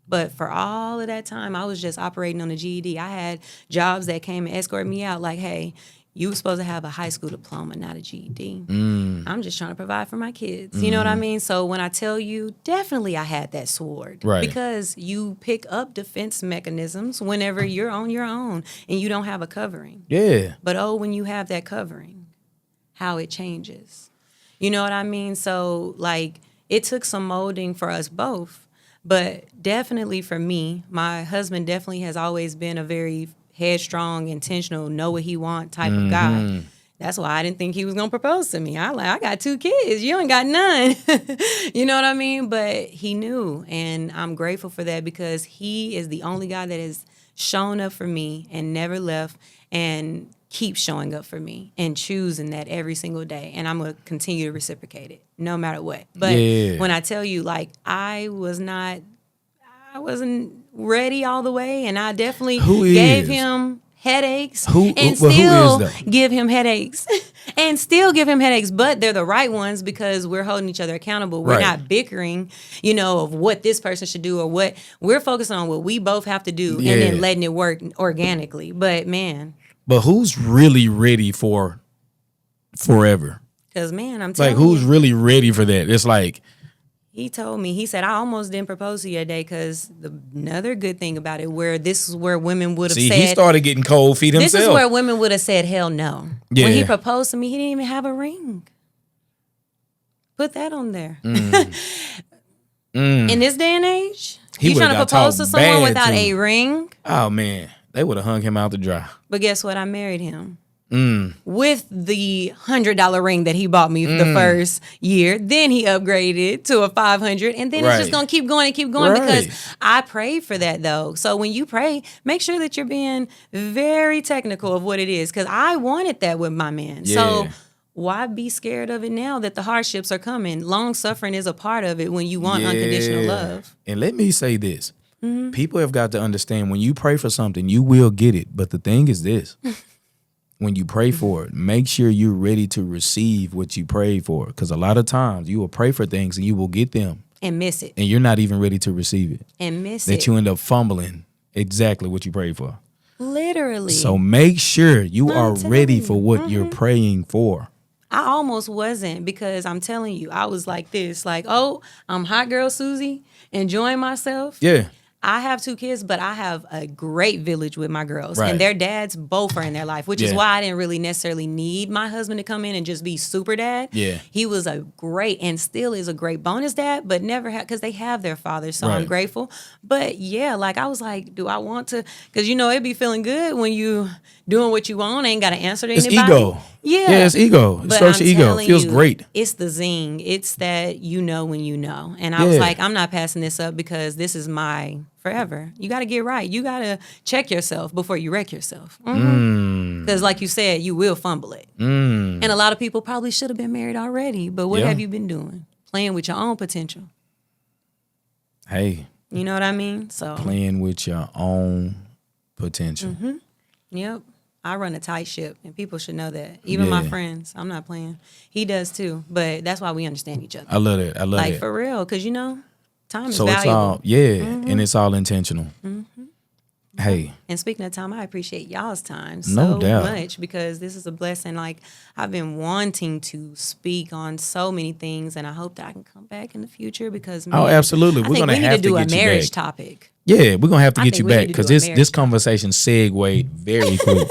But for all of that time, I was just operating on a GED. I had jobs that came and escorted me out like, hey, you were supposed to have a high school diploma, not a GED. I'm just trying to provide for my kids. You know what I mean? So when I tell you, definitely I had that sword. Right. Because you pick up defense mechanisms whenever you're on your own and you don't have a covering. Yeah. But when you have that covering, how it changes. You know what I mean? So, like, it took some molding for us both. But definitely for me, my husband definitely has always been a very headstrong, intentional, know what he want type of guy. That's why I didn't think he was going to propose to me. I got 2 kids. You ain't got none. You know what I mean? But he knew, and I'm grateful for that because he is the only guy that has shown up for me and never left and keeps showing up for me and choosing that every single day. And I'm going to continue to reciprocate it no matter what. But when I tell you, like, I wasn't ready all the way, and I definitely gave him headaches and still give him headaches and still give him headaches, but they're the right ones because we're holding each other accountable. We're not bickering, of what this person should do or what we're focusing on, what we both have to do, and then letting it work organically. But man. But who's really ready for forever? Because, man, I'm telling you. Like, who's really ready for that? It's like, he told me, he said, I almost didn't propose to you today because another good thing about it, where this is where women would have said. He started getting cold feet himself. This is where women would have said, hell no. Yeah. When he proposed to me, he didn't even have a ring. Put that on there. In this day and age, you trying to propose to someone without a ring? Oh, man. They would have hung him out to dry. But guess what? I married him. With the $100 ring that he bought me the first year. Then he upgraded to a $500, and then it's just gonna keep going and keep going because I prayed for that though. So when you pray, make sure that you're being very technical of what it is, because I wanted that with my man. Yeah. So why be scared of it now that the hardships are coming? Long suffering is a part of it when you want unconditional love. And let me say this: people have got to understand, when you pray for something, you will get it. But the thing is this. When you pray for it, make sure you're ready to receive what you prayed for. Because a lot of times you will pray for things and you will get them. And miss it. And you're not even ready to receive it. And miss it. That you end up fumbling exactly what you prayed for. Literally. So make sure you are ready for what you're praying for. I almost wasn't, because I'm telling you, I was like this, like, oh, I'm hot girl Susie, enjoying myself. Yeah. I have 2 kids, but I have a great village with my girls. Right. And their dads both are in their life, which is Yeah. why I didn't really necessarily need my husband to come in and just be super dad. Yeah. He was a great and still is a great bonus dad, but never had, because they have their fathers. So I'm Right. grateful. But yeah, like I was like, do I want to? Because, you know, it'd be feeling good when you doing what you want, ain't got to answer to It's anybody. ego. Yeah. It's ego. It But strokes I'm your ego. telling Feels you, great. It's the zing. It's that you know when you know. And I was like, I'm not passing this up because this is my forever. You got to get right. You got to check yourself before you wreck yourself. Because like you said, you will fumble it. And a lot of people probably should have been married already. But what Yeah. have you been doing? Playing with your own potential. Hey, You know what I mean? So, playing with your own potential. yep. I run a tight ship, and people should know that. Even my Yeah. friends, I'm not playing. He does too, but that's why we understand each other. I love it. I love Like it. for real, because you know, time is So it's valuable. all and it's all intentional. Hey, And speaking of time, I appreciate y'all's time No so doubt. much because this is a blessing. Like I've been wanting to speak on so many things, and I hope that I can come back in the future because man, absolutely. I We're think gonna we need have to do to a get you marriage back. topic. yeah, we're gonna have to I get think you we back need to because do a this marriage conversation segued very quick,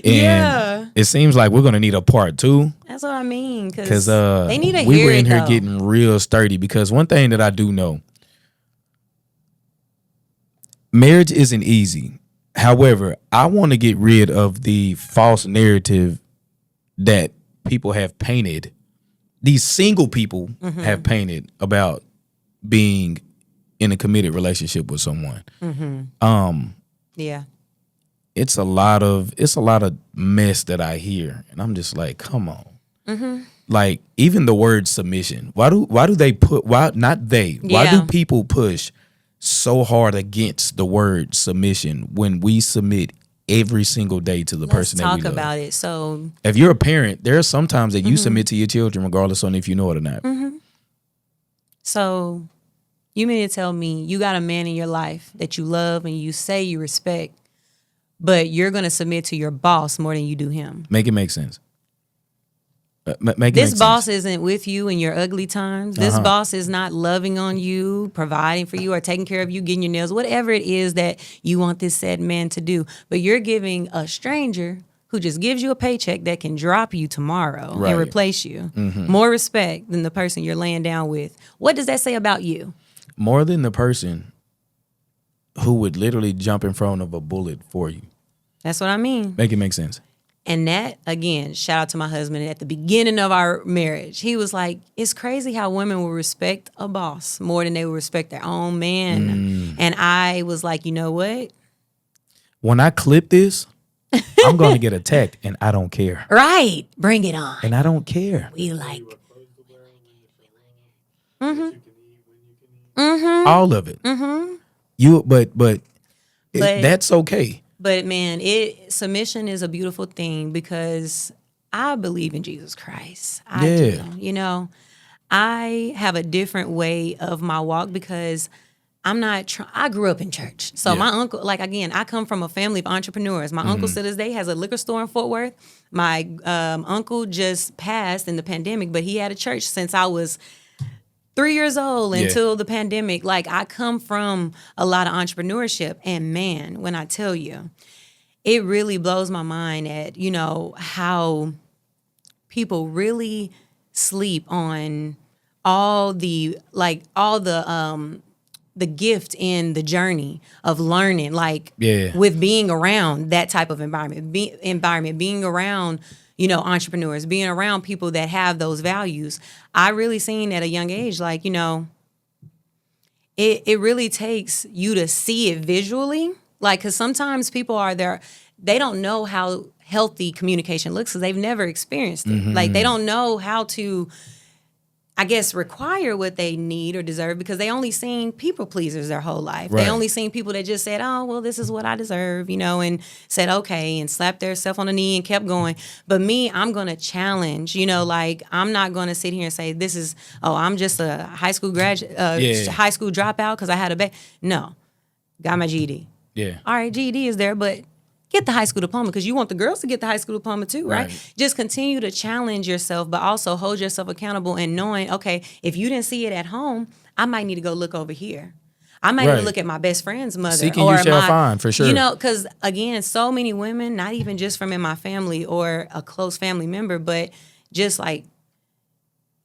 and Yeah. it seems like we're gonna need a part 2 That's what I mean. because they need to we hear were in it, here though. getting real sturdy. Because one thing that I do know, marriage isn't easy. However, I want to get rid of the false narrative that people have painted, these single people have painted about being in a committed relationship with someone. Yeah. It's a lot of mess that I hear, and I'm just like, come on. Like even the word submission. Why do Yeah. people push so hard against the word submission when we submit every single day to the Let's person that we talk love? about it. So If you're a parent, there are some times that you submit to your children regardless on if you know it or not. So you mean to tell me you got a man in your life that you love and you say you respect, but you're going to submit to your boss more than you do him? Make it make sense. Make it make This sense. boss isn't with you in your ugly times. This boss is not loving on you, providing for you, or taking care of you, getting your nails, whatever it is that you want this said man to do. But you're giving a stranger who just gives you a paycheck that can drop you tomorrow Right. and replace you more respect than the person you're laying down with. What does that say about you? More than the person who would literally jump in front of a bullet for you. That's what I mean. Make it make sense. And that, again, shout out to my husband. At the beginning of our marriage, he was like, it's crazy how women will respect a boss more than they will respect their own man. And I was like, you know what? When I clip this, I'm going to get attacked, and I don't care. Right. Bring it on. And I don't care. We like, All of it. But that's okay. but man, submission is a beautiful thing because I believe in Jesus Christ. I Yeah. do. You know, I have a different way of my walk because I'm not I grew up in church. So Yeah. my uncle, like again, I come from a family of entrepreneurs. My uncle to this day has a liquor store in Fort Worth. My uncle just passed in the pandemic, but he had a church since I was 3 years old until the pandemic. Like I come from a lot of entrepreneurship, and man, when I tell you, it really blows my mind at, you know, how people really sleep on all the gift in the journey of learning, like with being around that type of environment, being around, you know, entrepreneurs, being around people that have those values. I really seen at a young age, like, you know, it really takes you to see it visually. Like, because sometimes people are there, they don't know how healthy communication looks because they've never experienced it. Like, they don't know how to, I guess, require what they need or deserve because they only seen people pleasers their whole life. Right. They only seen people that just said, oh, well, this is what I deserve, you know, and said, okay, and slapped their self on the knee and kept going. But me, I'm going to challenge, you know, like, I'm not going to sit here and say, this is, I'm just a high school graduate, high school dropout because I had a baby. No, got my GED. Yeah. All right, GED is there, but get the high school diploma because you want the girls to get the high school diploma too, right? Just continue to challenge yourself, but also hold yourself accountable and knowing, okay, if you didn't see it at home, I might need to go look over here. I might Right. even look at my best friend's mother. Seek and or you shall my, find, for sure. You know, because again, so many women, not even just from in my family or a close family member, but just like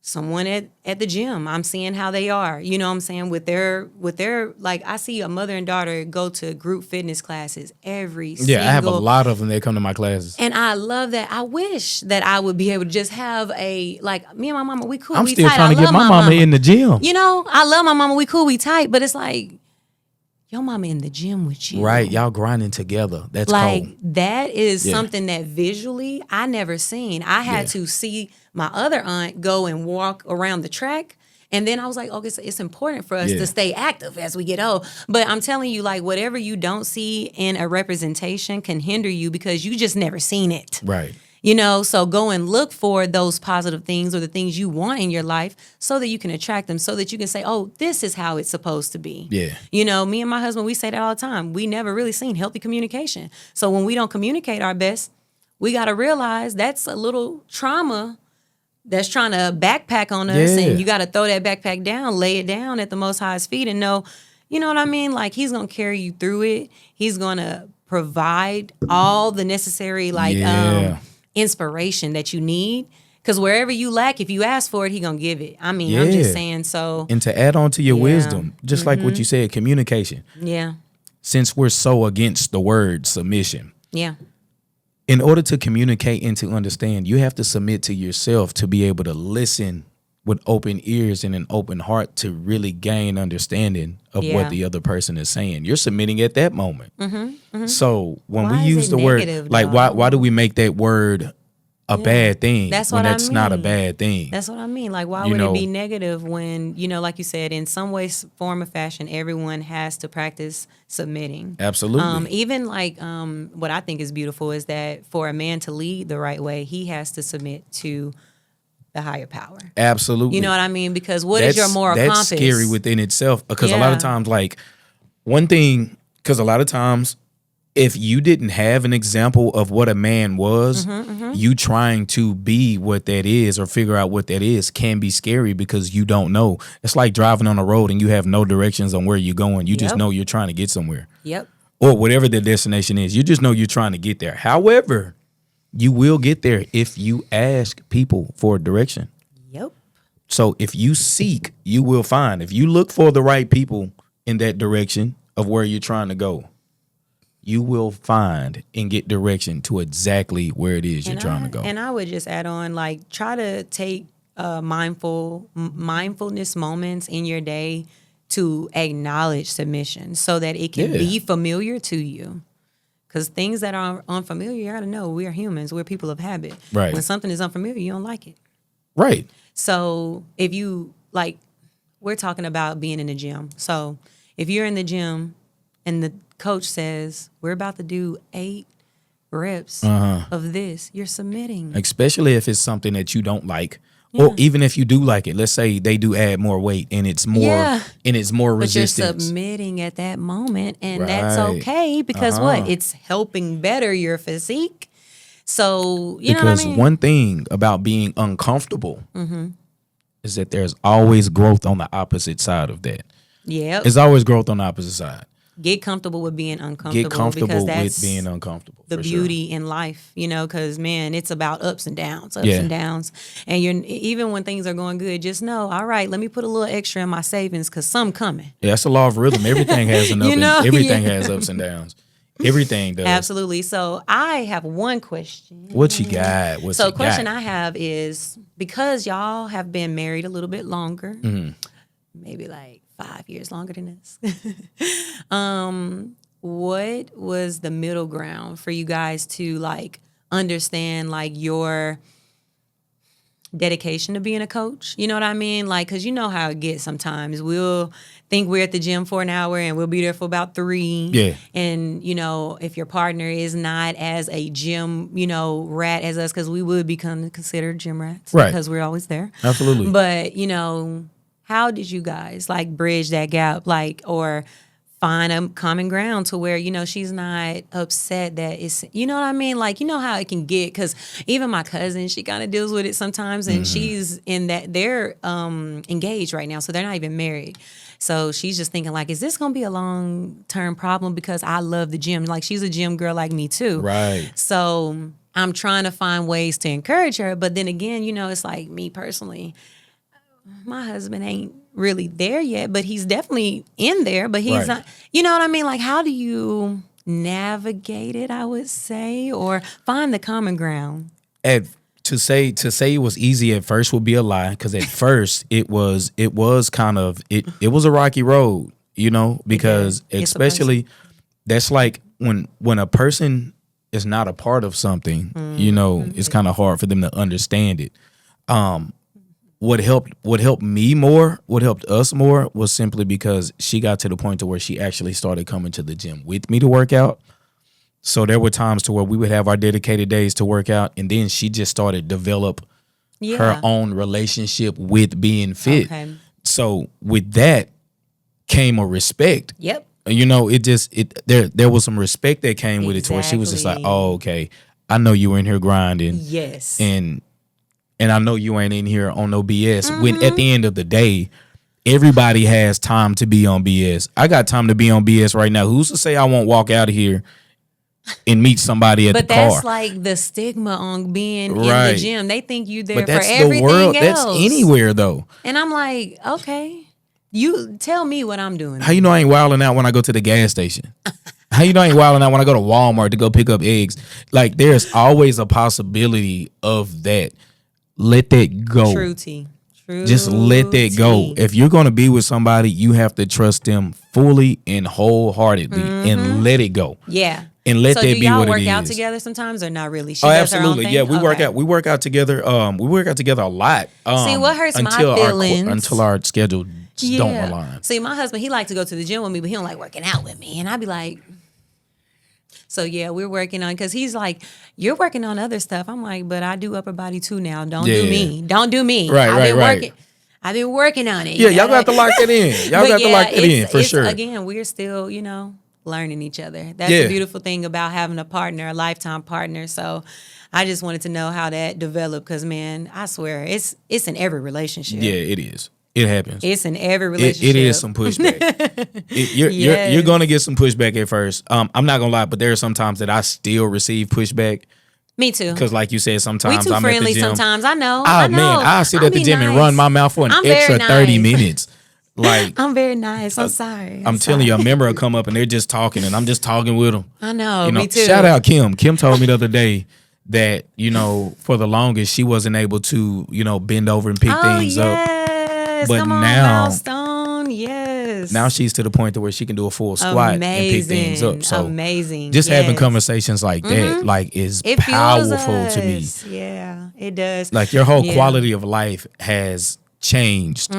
someone at the gym, I'm seeing how they are, you know what I'm saying, with their like, I see a mother and daughter go to group fitness classes every single. Yeah, I have a lot of them that come to my classes. And I love that. I wish that I would be able to just have like, me and my mama, we cool, I'm we still tight. trying I to get love my mama in the gym. You know, I love my mama, we cool, we tight, but it's like, your mama in the gym with you. Right, y'all grinding together. That's like cold. that is something that visually I never seen. I had to see my other aunt go and walk around the track. And then I was like, okay, so it's important for us to stay active as we get old. But I'm telling you, like, whatever you don't see in a representation can hinder you because you just never seen it. Right. You know, so go and look for those positive things or the things you want in your life so that you can attract them, so that you can say, oh, this is how it's supposed to be. Yeah. You know, me and my husband, we say that all the time. We never really seen healthy communication. So when we don't communicate our best, we got to realize that's a little trauma that's trying to backpack on us. Yeah. And you got to throw that backpack down, lay it down at the Most High's feet and know, you know what I mean? Like, he's going to carry you through it. He's going to provide all the necessary, like, inspiration that you need, because wherever you lack, if you ask for it, he gonna give it. I mean, I'm just saying. So, and to add on to your wisdom, just like what you said, communication. Yeah. Since we're so against the word submission, Yeah. in order to communicate and to understand, you have to submit to yourself to be able to listen with open ears and an open heart to really gain understanding of what the other person is saying. You're submitting at that moment. So when we use the word, like, why do we make that word a bad thing when that's not a bad thing? That's what I mean. Like, why would it be negative when, you know, like you said, in some way, form, or fashion, everyone has to practice submitting. Absolutely. Even like what I think is beautiful is that for a man to lead the right way, he has to submit to the higher power. Absolutely. You know what I mean? Because what is your moral compass? That's scary within itself. Because a lot of times, like, one thing, because a lot of times, if you didn't have an example of what a man was, you trying to be what that is or figure out what that is can be scary because you don't know. It's like driving on a road and you have no directions on where you're going. You just know you're trying to get somewhere. Yep. Or whatever the destination is. You just know you're trying to get there. However, you will get there if you ask people for direction. Yep. So if you seek, you will find. If you look for the right people in that direction of where you're trying to go, you will find and get direction to exactly where it is you're trying to go. And I would just add on, like, try to take mindfulness moments in your day to acknowledge submission so that it can be familiar to you. Because things that are unfamiliar, you got to know we are humans. We're people of habit. Right. When something is unfamiliar, you don't like it. Right. So if you, like, we're talking about being in the gym. So if you're in the gym and the coach says, we're about to do 8 reps of this, you're submitting. Especially if it's something that you don't like. Or even if you do like it, let's say they do add more weight and it's more resistance. But you're submitting at that moment, and that's okay because what? It's helping better your physique. So you know what I mean? Because one thing about being uncomfortable is that there's always growth on the opposite side of that. Yeah, there's always growth on the opposite side. Get comfortable with being uncomfortable. Get comfortable because that's with being uncomfortable. The beauty in life, you know, because, man, it's about ups and downs. And you're, even when things are going good, just know, all right, let me put a little extra in my savings because some coming. Yeah, that's the law of rhythm. Everything has an everything has ups and downs. Everything does. Absolutely. So I have one question. What you got? The question I have is, because y'all have been married a little bit longer, maybe like 5 years longer than this. What was the middle ground for you guys to, like, understand, like, your dedication to being a coach? You know what I mean? Like, because you know how it gets sometimes. We'll think we're at the gym for an hour and we'll be there for about 3. Yeah. And, you know, if your partner is not as a gym, you know, rat as us, because we would become considered gym rats. Right. Because we're always there. Absolutely. But, you know, how did you guys, like, bridge that gap, like, or find a common ground to where, you know, she's not upset that it's, you know what I mean? Like, you know how it can get, because even my cousin, she kind of deals with it sometimes, and she's in that, they're engaged right now, so they're not even married. So she's just thinking like, is this going to be a long-term problem? Because I love the gym. Like, she's a gym girl like me too. Right. So I'm trying to find ways to encourage her. But then again, it's like me personally, my husband ain't really there yet, but he's definitely in there, but he's not, you know what I mean? Like, how do you navigate it, I would say, or find the common ground? To say it was easy at first would be a lie, because at first it was kind of it was a rocky road, because especially that's like when a person is not a part of something, it's kind of hard for them to understand it. What helped us more was simply because she got to the point to where she actually started coming to the gym with me to work out. So there were times to where we would have our dedicated days to work out, and then she just started develop her own relationship with being fit. Okay. So with that came a respect. Yep. There was some respect that came with it, to where she was just like, oh, okay, I know you were in here grinding. Yes. And I know you ain't in here on no BS. Mm-hmm. When at the end of the day, everybody has time to be on BS. I got time to be on BS right now. Who's to say I won't walk out of here and meet somebody at the car? But that's like the stigma on being in the gym. They think you there for everything the world. else. That's anywhere though. And I'm like, okay, you tell me what I'm doing. How you know I ain't wilding out when I go to the gas station? How you know I ain't wilding out when I go to Walmart to go pick up eggs? Like, there's always a possibility of that. Let that go. Truty. Just let that go. If you're going to be with somebody, you have to trust them fully and wholeheartedly, and let it go. Yeah. And let that be what it is. So do y'all work out together sometimes, or not really? She does absolutely. Her own thing? Yeah, we work out together. We work out together a lot. See, what hurts my feelings until our schedule don't align. See, my husband, he likes to go to the gym with me, but he don't like working out with me, and I'd be like. So, yeah, we're working on, because he's like, you're working on other stuff. I'm like, but I do upper body too now. Don't do me. Don't do me. Right. I've been working on it. Yeah, y'all got to lock it in. Y'all got to lock it in, for sure. Again, we're still, learning each other. That's the beautiful thing about having a partner, a lifetime partner. So I just wanted to know how that developed, because, man, I swear, it's in every relationship. Yeah, it is. It happens. It's in every relationship. It is some pushback. You're going to get some pushback at first. I'm not going to lie, but there are some times that I still receive pushback. Me too. Because like you said, sometimes we too I'm friendly at the gym. Sometimes. I know. Man, I'll sit at the gym and run my mouth for an extra 30 minutes. Like, I'm very nice. I'm sorry. I'm telling you, a member will come up and they're just talking, and I'm just talking with them. I know. Me too. Shout out Kim. Kim told me the other day that, for the longest, she wasn't able to, bend over and pick things up. But come on, now, milestone. Yes. Now she's to the point to where she can do a full squat and pick things up. So amazing. Just having conversations like that, like, is powerful to me. Yeah, it does. Like, your whole quality of life has changed.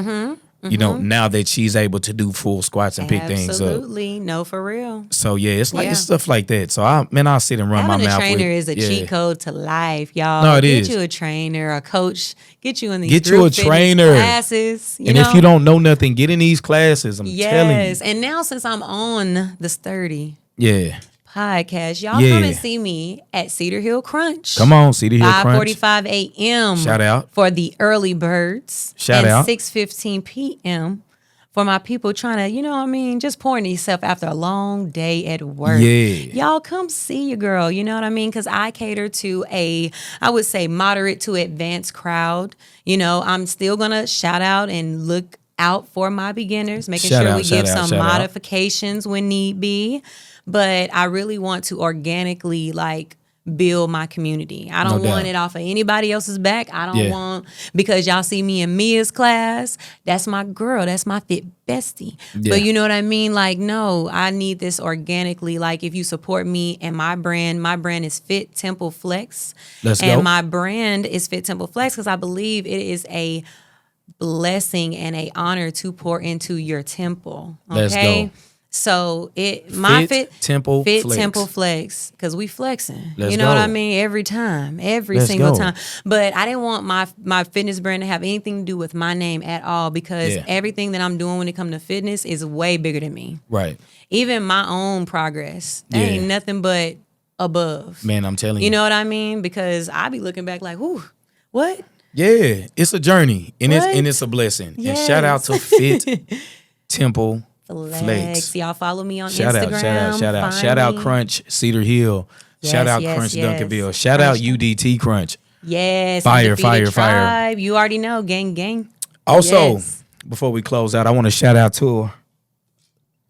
Now that she's able to do full squats and pick things up. Absolutely. No, for real. So, it's like it's stuff like that. So, I'll sit and run my mouth with. Having a trainer is a cheat code to life, y'all. No, it is. Get you a trainer, a coach. Get you in these Get you a trainer. Classes. If you don't know nothing, get in these classes. I'm telling you. Yes. And now, since I'm on the Sturdy podcast, y'all come and see me at Cedar Hill Crunch. Come on, Cedar Hill Crunch. 5:45 a.m. Shout out. For the early birds. Shout out. 6:15 p.m. for my people trying to, just pouring yourself after a long day at work. Yeah. Y'all come see your girl, you know what I mean? Because I cater to I would say, moderate to advanced crowd. I'm still going to shout out and look out for my beginners, making sure we give some modifications when need be. But I really want to organically, build my community. I don't want it off of anybody else's back. I don't want, because y'all see me in Mia's class, that's my girl, that's my fit bestie. Yeah. But you know what I mean? No, I need this organically. If you support me and my brand is Fit Temple Flex. Let's go. And my brand is Fit Temple Flex because I believe it is a blessing and a honor to pour into your temple. Okay? Let's go. So Fit Temple Flex, because we flexing. Let's you know go. what I mean? Every time, every single time. But I didn't want my fitness brand to have anything to do with my name at all, because everything that I'm doing when it comes to fitness is way bigger than me. Right. Even my own progress, that ain't nothing but above. Man, I'm telling you. You know what I mean? Because I be looking back like, whoo, what? Yeah, it's a journey, and it's a blessing. Yes. And shout out to Fit Temple Flex. Y'all follow me on Shout Instagram. out. Shout out Crunch Cedar Hill. Shout out Crunch Duncanville. Shout out UDT Crunch. Yes. Fire. You already know. Gang. Also, before we close out, I want to shout out to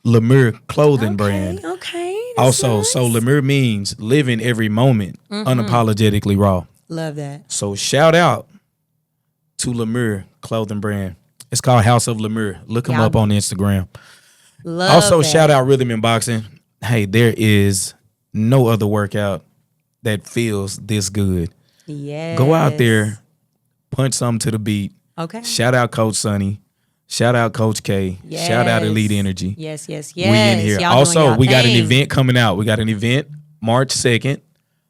Lemire clothing brand. Okay. Also, nice. so Lemire means living every moment unapologetically raw. Love that. So shout out to Lemire clothing brand. It's called House of Lemire. Look them up on Instagram. Also, shout out Rhythm and Boxing. Hey, there is no other workout that feels this good. Yes. Go out there, punch something to the beat. Okay. Shout out Coach Sonny. Shout out Coach K. Yes. Shout out Elite Energy. Yes. We in here. Y'all also, we got an thing. event coming out. We got an event March 2nd.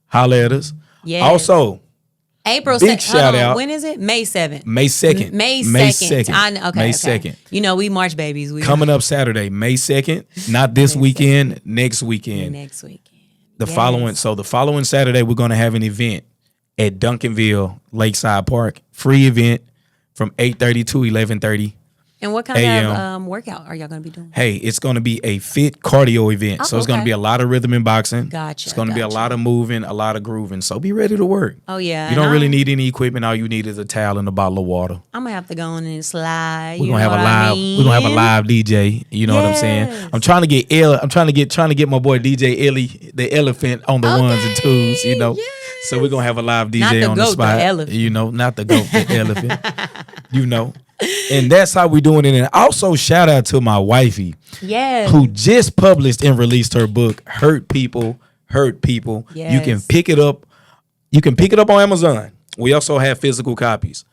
Holla at us. Yes. Also, April big 2nd. shout out. When is it? May 7th. May 2nd. May 2nd. I know. Okay. May okay. 2nd. You know, we March babies. We Coming up Saturday, May 2nd. Not this weekend, next weekend. Next weekend. The following Saturday, we're going to have an event at Duncanville Lakeside Park. Free event from 8:30 to 11:30. And what kind of workout are y'all going to be doing? Hey, it's going to be a fit cardio event. So it's going to be a lot of rhythm and boxing. Gotcha. It's going to be a lot of moving, a lot of grooving. So be ready to work. Oh, yeah. You don't really need any equipment. All you need is a towel and a bottle of water. I'm going to have to go in and slide. We're gonna have a live DJ. You know what I'm saying? I'm trying to get trying to get my boy DJ Ellie, the elephant, on the ones and twos, you know. Yes. So we're gonna have a live DJ on the spot. The elephant. You know, not the goat, the elephant. You know. And that's how we doing it. And also shout out to my wifey. Yes. Who just published and released her book, Hurt People. Yes. You can pick it up. You can pick it up on Amazon. We also have physical copies.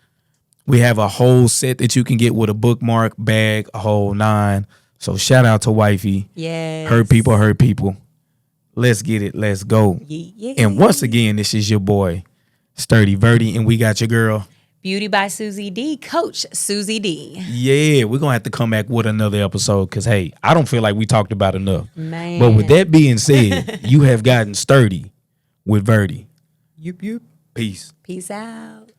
We have a whole set that you can get with a bookmark, bag, a whole 9. So shout out to wifey. Yes. Hurt people. Let's get it. Let's go. Yeah. And once again, this is your boy, Sturdy Verty, and we got your girl, Beauty by Susie D, Coach Susie D. Yeah, we're going to have to come back with another episode because, hey, I don't feel like we talked about enough. Man. But with that being said, you have gotten sturdy with Verty. Yup. Peace. Peace out.